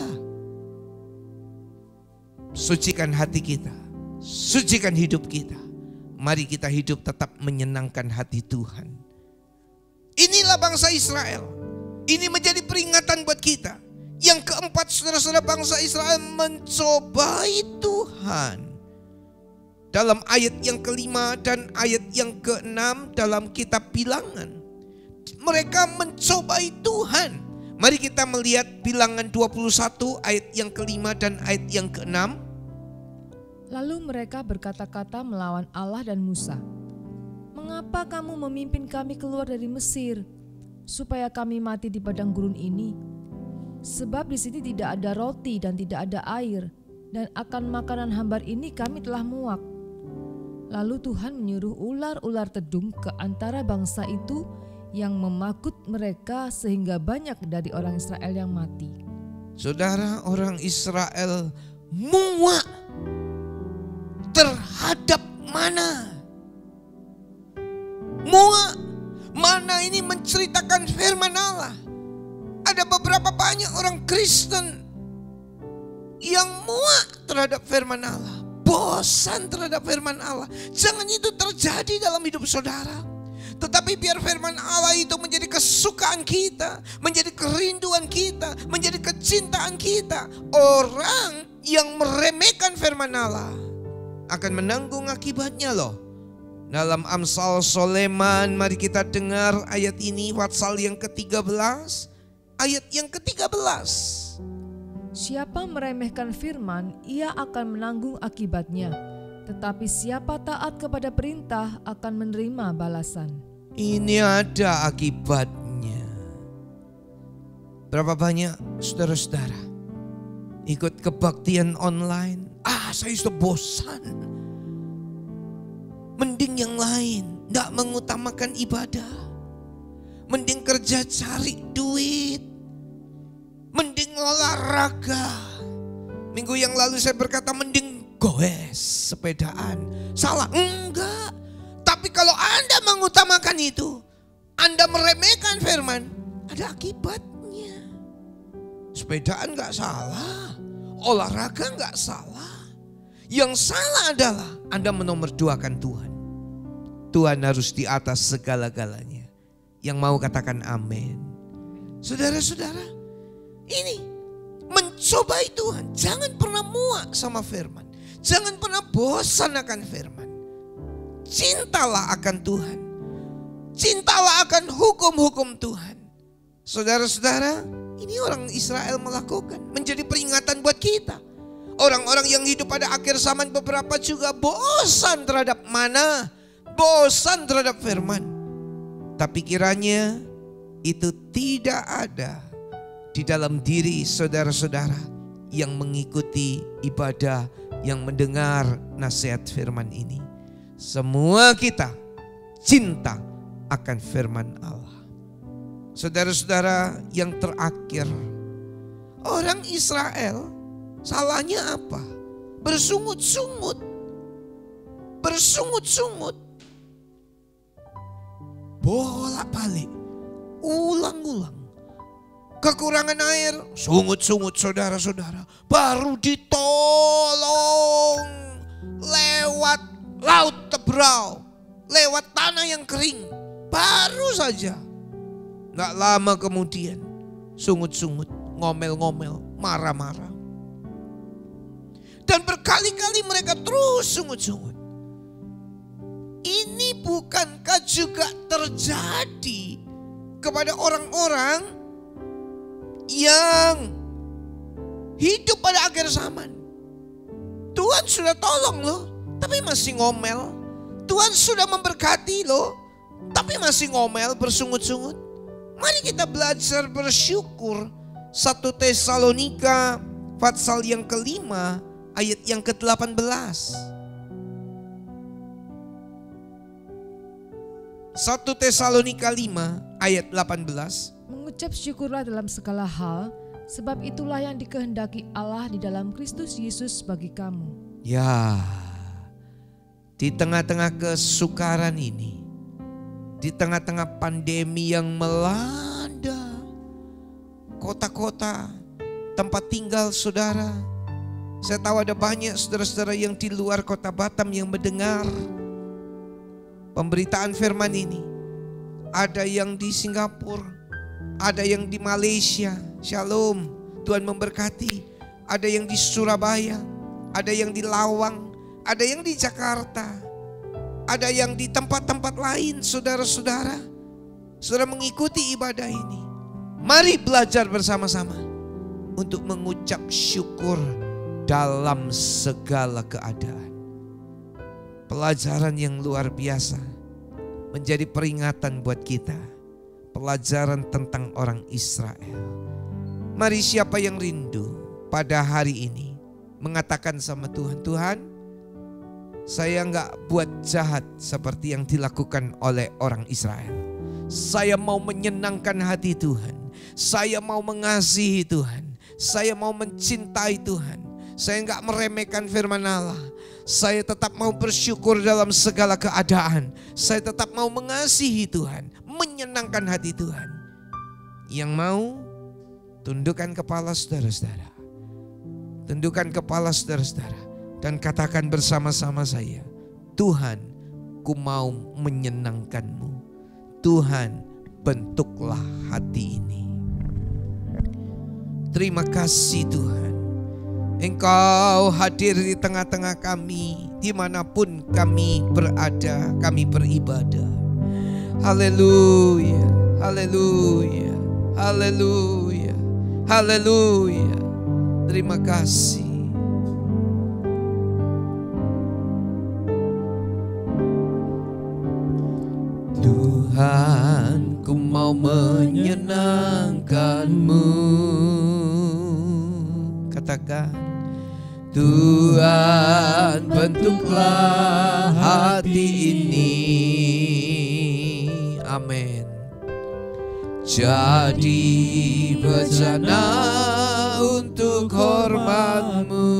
Sucikan hati kita, sucikan hidup kita. Mari kita hidup tetap menyenangkan hati Tuhan. Inilah bangsa Israel. Ini menjadi peringatan buat kita. Yang keempat, saudara-saudara, bangsa Israel mencobai Tuhan. Dalam ayat yang kelima dan ayat yang keenam dalam kitab Bilangan. Mereka mencobai Tuhan. Mari kita melihat Bilangan 21 ayat yang kelima dan ayat yang keenam. Lalu mereka berkata-kata melawan Allah dan Musa. Mengapa kamu memimpin kami keluar dari Mesir, supaya kami mati di padang gurun ini? Sebab di sini tidak ada roti dan tidak ada air, dan akan makanan hambar ini kami telah muak. Lalu Tuhan menyuruh ular-ular tedung ke antara bangsa itu yang memakut mereka sehingga banyak dari orang Israel yang mati. Saudara, orang Israel muak terhadap mana. Muak. Mana ini menceritakan firman Allah. Ada beberapa banyak orang Kristen yang muak terhadap firman Allah, bosan terhadap firman Allah. Jangan itu terjadi dalam hidup saudara. Tetapi biar firman Allah itu menjadi kesukaan kita, menjadi kerinduan kita, menjadi kecintaan kita. Orang yang meremehkan firman Allah akan menanggung akibatnya loh. Dalam Amsal Soleman, mari kita dengar ayat ini, Watsal yang ke-13, ayat yang ke-13. Siapa meremehkan firman, ia akan menanggung akibatnya. Tetapi siapa taat kepada perintah akan menerima balasan. Ini ada akibatnya. Berapa banyak saudara-saudara ikut kebaktian online? Saya sudah bosan. Mending yang lain, gak mengutamakan ibadah. Mending kerja cari duit. Mending olahraga. Minggu yang lalu saya berkata mending goes, sepedaan. Salah? Enggak. Tapi kalau Anda mengutamakan itu, Anda meremehkan firman, ada akibatnya. Sepedaan gak salah, olahraga gak salah. Yang salah adalah Anda menomorduakan Tuhan. Tuhan harus di atas segala-galanya. Yang mau katakan amin. Saudara-saudara, ini mencobai Tuhan. Jangan pernah muak sama firman. Jangan pernah bosan akan firman. Cintalah akan Tuhan. Cintalah akan hukum-hukum Tuhan. Saudara-saudara, ini orang Israel melakukan. Menjadi peringatan buat kita. Orang-orang yang hidup pada akhir zaman beberapa juga bosan terhadap mana, bosan terhadap firman. Tapi kiranya itu tidak ada di dalam diri saudara-saudara yang mengikuti ibadah yang mendengar nasihat firman ini. Semua kita cinta akan firman Allah. Saudara-saudara, yang terakhir, orang Israel salahnya apa? Bersungut-sungut. Bersungut-sungut. Bolak-balik. Ulang-ulang. Kekurangan air, sungut-sungut saudara-saudara. Baru ditolong lewat laut Tebrau, lewat tanah yang kering. Baru saja. Gak lama kemudian, sungut-sungut, ngomel-ngomel, marah-marah. Dan berkali-kali mereka terus sungut-sungut. Ini bukankah juga terjadi kepada orang-orang yang hidup pada akhir zaman? Tuhan sudah tolong loh, tapi masih ngomel. Tuhan sudah memberkati loh, tapi masih ngomel, bersungut-sungut. Mari kita belajar bersyukur. 1 Tesalonika pasal yang kelima ayat yang ke-18. 1 Tesalonika 5 ayat 18. Mengucap syukurlah dalam segala hal, sebab itulah yang dikehendaki Allah di dalam Kristus Yesus bagi kamu. Ya, di tengah-tengah kesukaran ini, di tengah-tengah pandemi yang melanda kota-kota tempat tinggal saudara. Saya tahu ada banyak saudara-saudara yang di luar kota Batam yang mendengar pemberitaan firman ini. Ada yang di Singapura, ada yang di Malaysia. Shalom, Tuhan memberkati. Ada yang di Surabaya, ada yang di Lawang, ada yang di Jakarta, ada yang di tempat-tempat lain. Saudara-saudara, saudara mengikuti ibadah ini. Mari belajar bersama-sama untuk mengucap syukur dalam segala keadaan. Pelajaran yang luar biasa, menjadi peringatan buat kita. Pelajaran tentang orang Israel. Mari siapa yang rindu pada hari ini mengatakan sama Tuhan, Tuhan, saya enggak buat jahat seperti yang dilakukan oleh orang Israel. Saya mau menyenangkan hati Tuhan. Saya mau mengasihi Tuhan. Saya mau mencintai Tuhan. Saya enggak meremehkan firman Allah. Saya tetap mau bersyukur dalam segala keadaan. Saya tetap mau mengasihi Tuhan, menyenangkan hati Tuhan. Yang mau, tundukkan kepala saudara-saudara. Tundukkan kepala saudara-saudara. Dan katakan bersama-sama saya, Tuhan, ku mau menyenangkan-Mu. Tuhan, bentuklah hati ini. Terima kasih Tuhan. Engkau hadir di tengah-tengah kami, dimanapun kami berada, kami beribadah. Haleluya, haleluya, haleluya, haleluya. Terima kasih. Tuhan, ku mau menyenangkan-Mu. Katakan, Tuhan, bentuklah hati ini. Amin. Jadi bejana untuk hormat-Mu,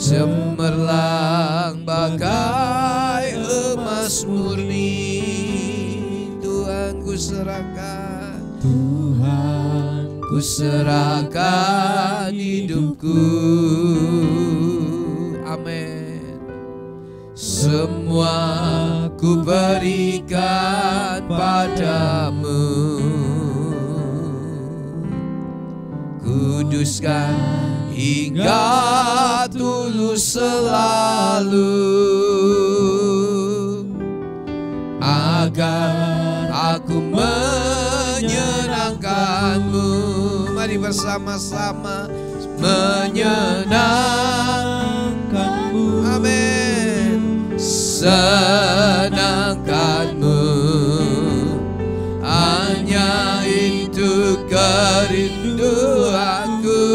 cemerlang bagai emas murni. Tuhan, ku serahkan, Tuhan, ku serahkan hidupku. Amin. Semua ku berikan padamu. Kuduskan hingga tulus selalu, agar aku menyenangkan-Mu. Mari bersama-sama menyenangkan-Mu. Amin. Senangkan-Mu, hanya itu kerinduanku.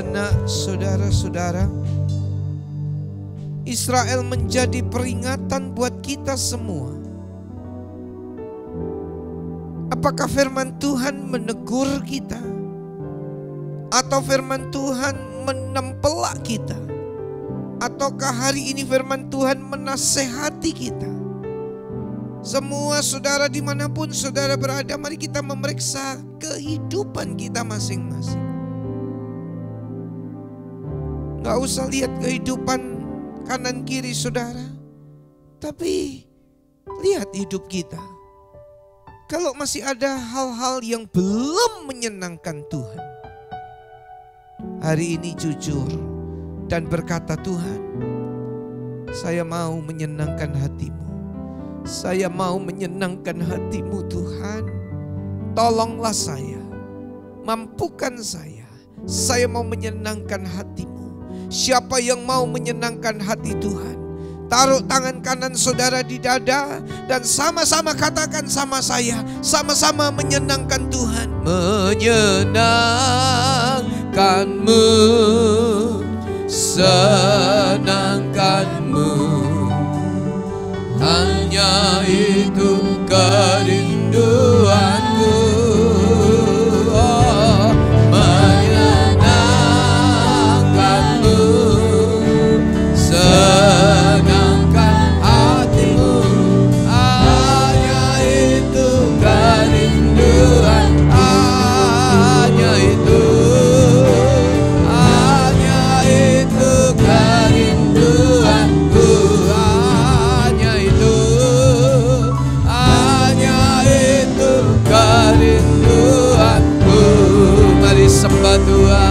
sejenak saudara-saudara. Israel menjadi peringatan buat kita semua. Apakah firman Tuhan menegur kita? Atau firman Tuhan menempelak kita? Ataukah hari ini firman Tuhan menasehati kita? Semua saudara dimanapun saudara berada, mari kita memeriksa kehidupan kita masing-masing. Gak usah lihat kehidupan kanan kiri saudara, tapi lihat hidup kita. Kalau masih ada hal-hal yang belum menyenangkan Tuhan, hari ini jujur dan berkata, Tuhan, saya mau menyenangkan hati-Mu. Saya mau menyenangkan hati-Mu Tuhan. Tolonglah saya, mampukan saya. Saya mau menyenangkan hati-Mu. Siapa yang mau menyenangkan hati Tuhan, taruh tangan kanan saudara di dada dan sama-sama katakan sama saya, sama-sama menyenangkan Tuhan. Menyenangkan-Mu, senangkan-Mu, hanya itu kerinduanku. Menyenangkan-Mu, senangkan hatimu, hanya itu kerinduan, hanya itu kerinduanku, hanya itu kerinduanku. Mari sembah Tuhan.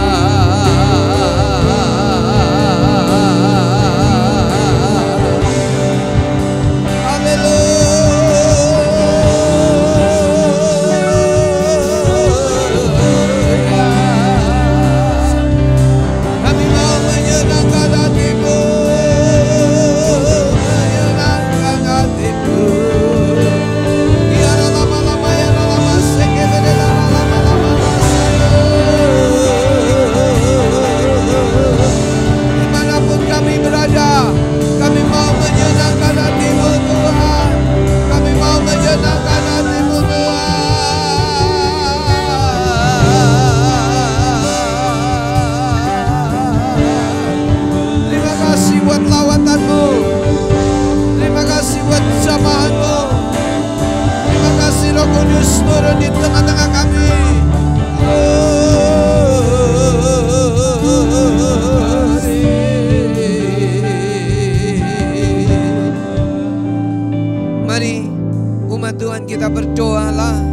Kita berdoalah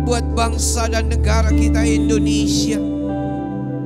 buat bangsa dan negara kita Indonesia.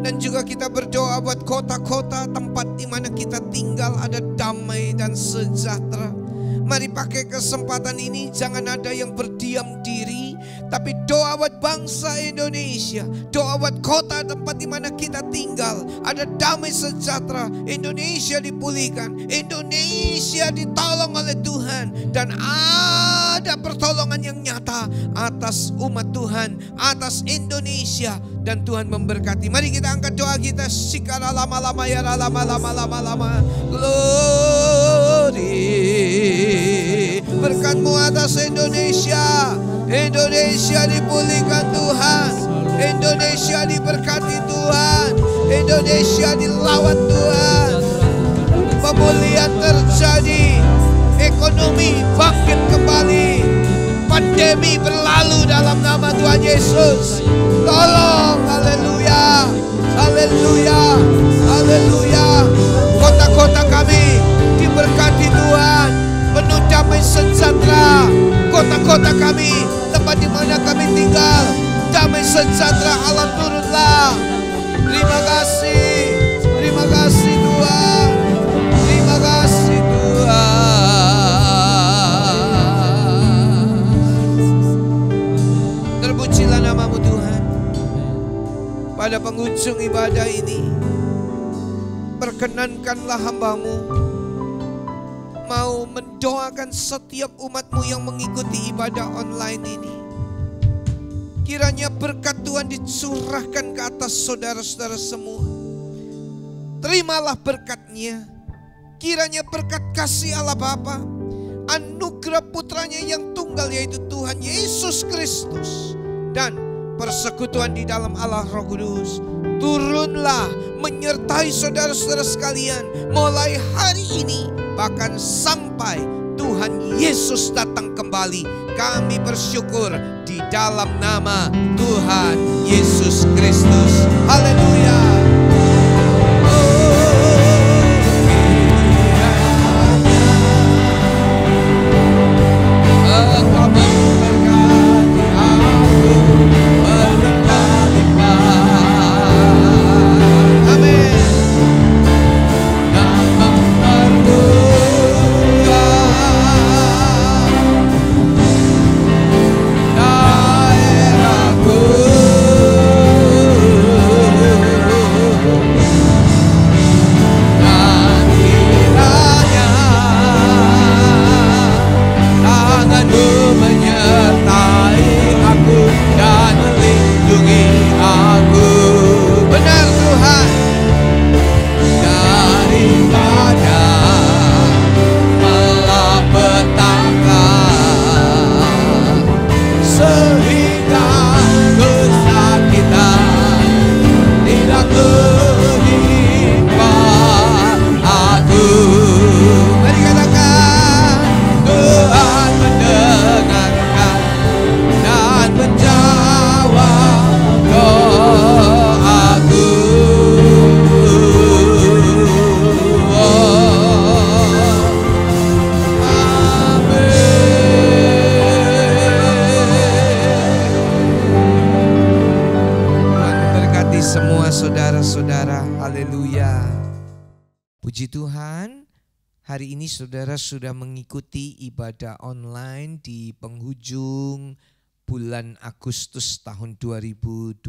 Dan juga kita berdoa buat kota-kota tempat di mana kita tinggal ada damai dan sejahtera. Mari pakai kesempatan ini, jangan ada yang berdiam diri, tapi doa buat bangsa Indonesia, doa buat kota tempat di mana kita tinggal ada damai sejahtera. Indonesia dipulihkan, Indonesia ditolong oleh Tuhan, dan ada pertolongan yang nyata atas umat Tuhan, atas Indonesia, dan Tuhan memberkati. Mari kita angkat doa kita. Sikara lama-lama ya lama-lama. Glory. Berkat-Mu atas Indonesia. Indonesia dipulihkan Tuhan. Indonesia diberkati Tuhan. Indonesia dilawat Tuhan. Pemulihan terjadi. Ekonomi bangkit kembali. Pandemi berlalu dalam nama Tuhan Yesus. Tolong, haleluya, haleluya, haleluya. Kota-kota kami diberkati Tuhan, penuh damai sejahtera. Kota-kota kami, tempat di mana kami tinggal, damai sejahtera Allah turunlah. Terima kasih Tuhan, terima kasih Tuhan. Terpujilah nama-Mu Tuhan. Pada penghujung ibadah ini, perkenankanlah hamba-Mu mau mendoakan setiap umat-Mu yang mengikuti ibadah online ini. Kiranya berkat Tuhan dicurahkan ke atas saudara-saudara semua. terimalah berkat-Nya. Kiranya berkat kasih Allah Bapa, anugerah putranya yang tunggal yaitu Tuhan Yesus Kristus, dan persekutuan di dalam Allah Roh Kudus turunlah menyertai saudara-saudara sekalian mulai hari ini bahkan sampai Tuhan Yesus datang kembali. Kami bersyukur di dalam nama Tuhan Yesus Kristus. Haleluya. Puji Tuhan, hari ini saudara sudah mengikuti ibadah online di penghujung bulan Agustus tahun 2020.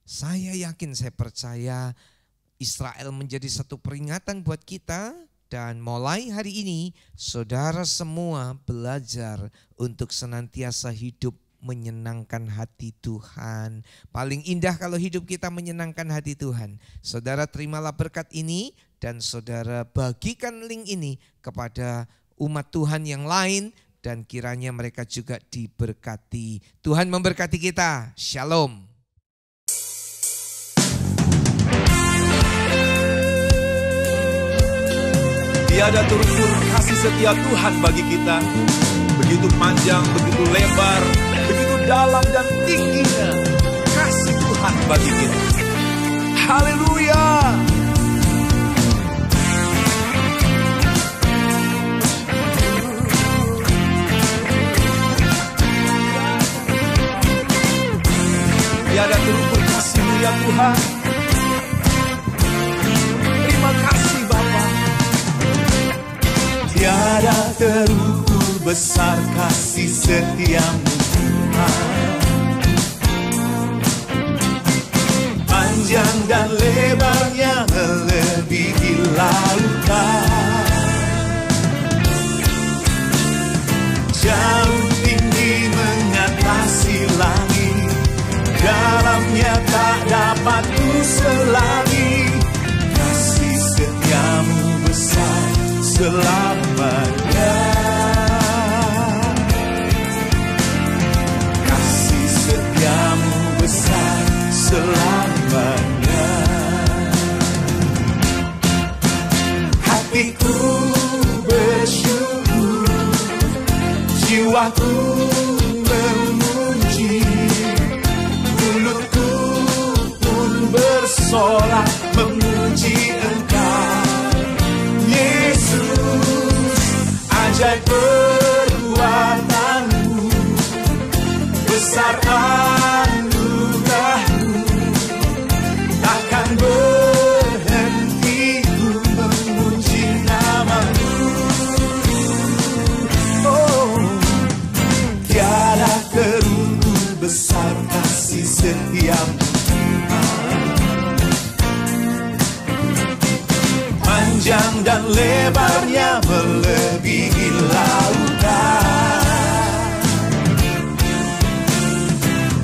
Saya yakin, saya percaya Israel menjadi satu peringatan buat kita. Dan mulai hari ini saudara semua belajar untuk senantiasa hidup menyenangkan hati Tuhan. Paling indah kalau hidup kita menyenangkan hati Tuhan. Saudara terimalah berkat ini dan saudara bagikan link ini kepada umat Tuhan yang lain dan kiranya mereka juga diberkati. Tuhan memberkati kita. Shalom. Tiada terukur kasih setia Tuhan bagi kita. Begitu panjang, begitu lebar, begitu dalam dan tingginya kasih Tuhan bagi kita. Haleluya. Tiada terukur kasih-Mu ya Tuhan. Terima kasih Bapa. Tiada terukur besar kasih setia-Mu Tuhan. Panjang dan lebarnya melebihi lautan. Jauh tinggi mengatasi langit. Dalamnya tak dapat kuselangi. Kasih setia-Mu besar selamanya. Kasih setia-Mu besar selamanya. Hatiku bersyukur, jiwaku memuji, mulutku pun bersorak memuji Engkau. Yesus, ajaib perbuatan-Mu, besar anugerah-Mu, takkan berhenti ku memuji nama-Mu. Oh, tiada terukur besar kasih setia-Mu. Panjang dan lebarnya melebihi lautan.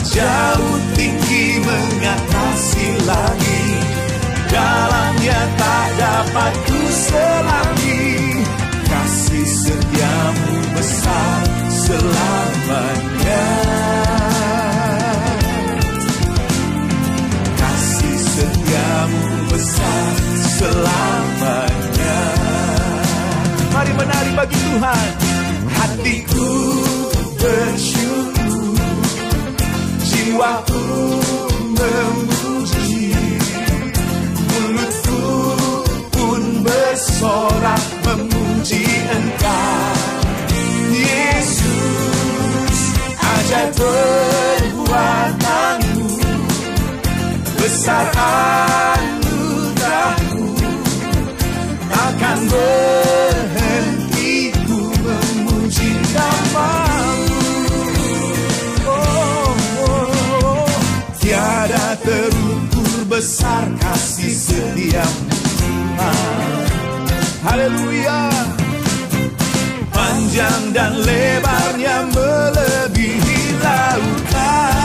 Jauh tinggi mengatasi langit. Dalamnya tak dapat ku selami. Kasih setiamu besar selamanya. Kasih setiamu besar selamanya. Mari menari bagi Tuhan. Hatiku bersyukur, jiwaku memuji, mulutku pun bersorak memuji Engkau. Yesus, ajaib perbuatanmu, besar anugerahmu, takkan berhenti ku memuji namamu. Tiada terukur besar kasih setiamu Tuhan. Haleluya. Panjang dan lebarnya melebihi lautan.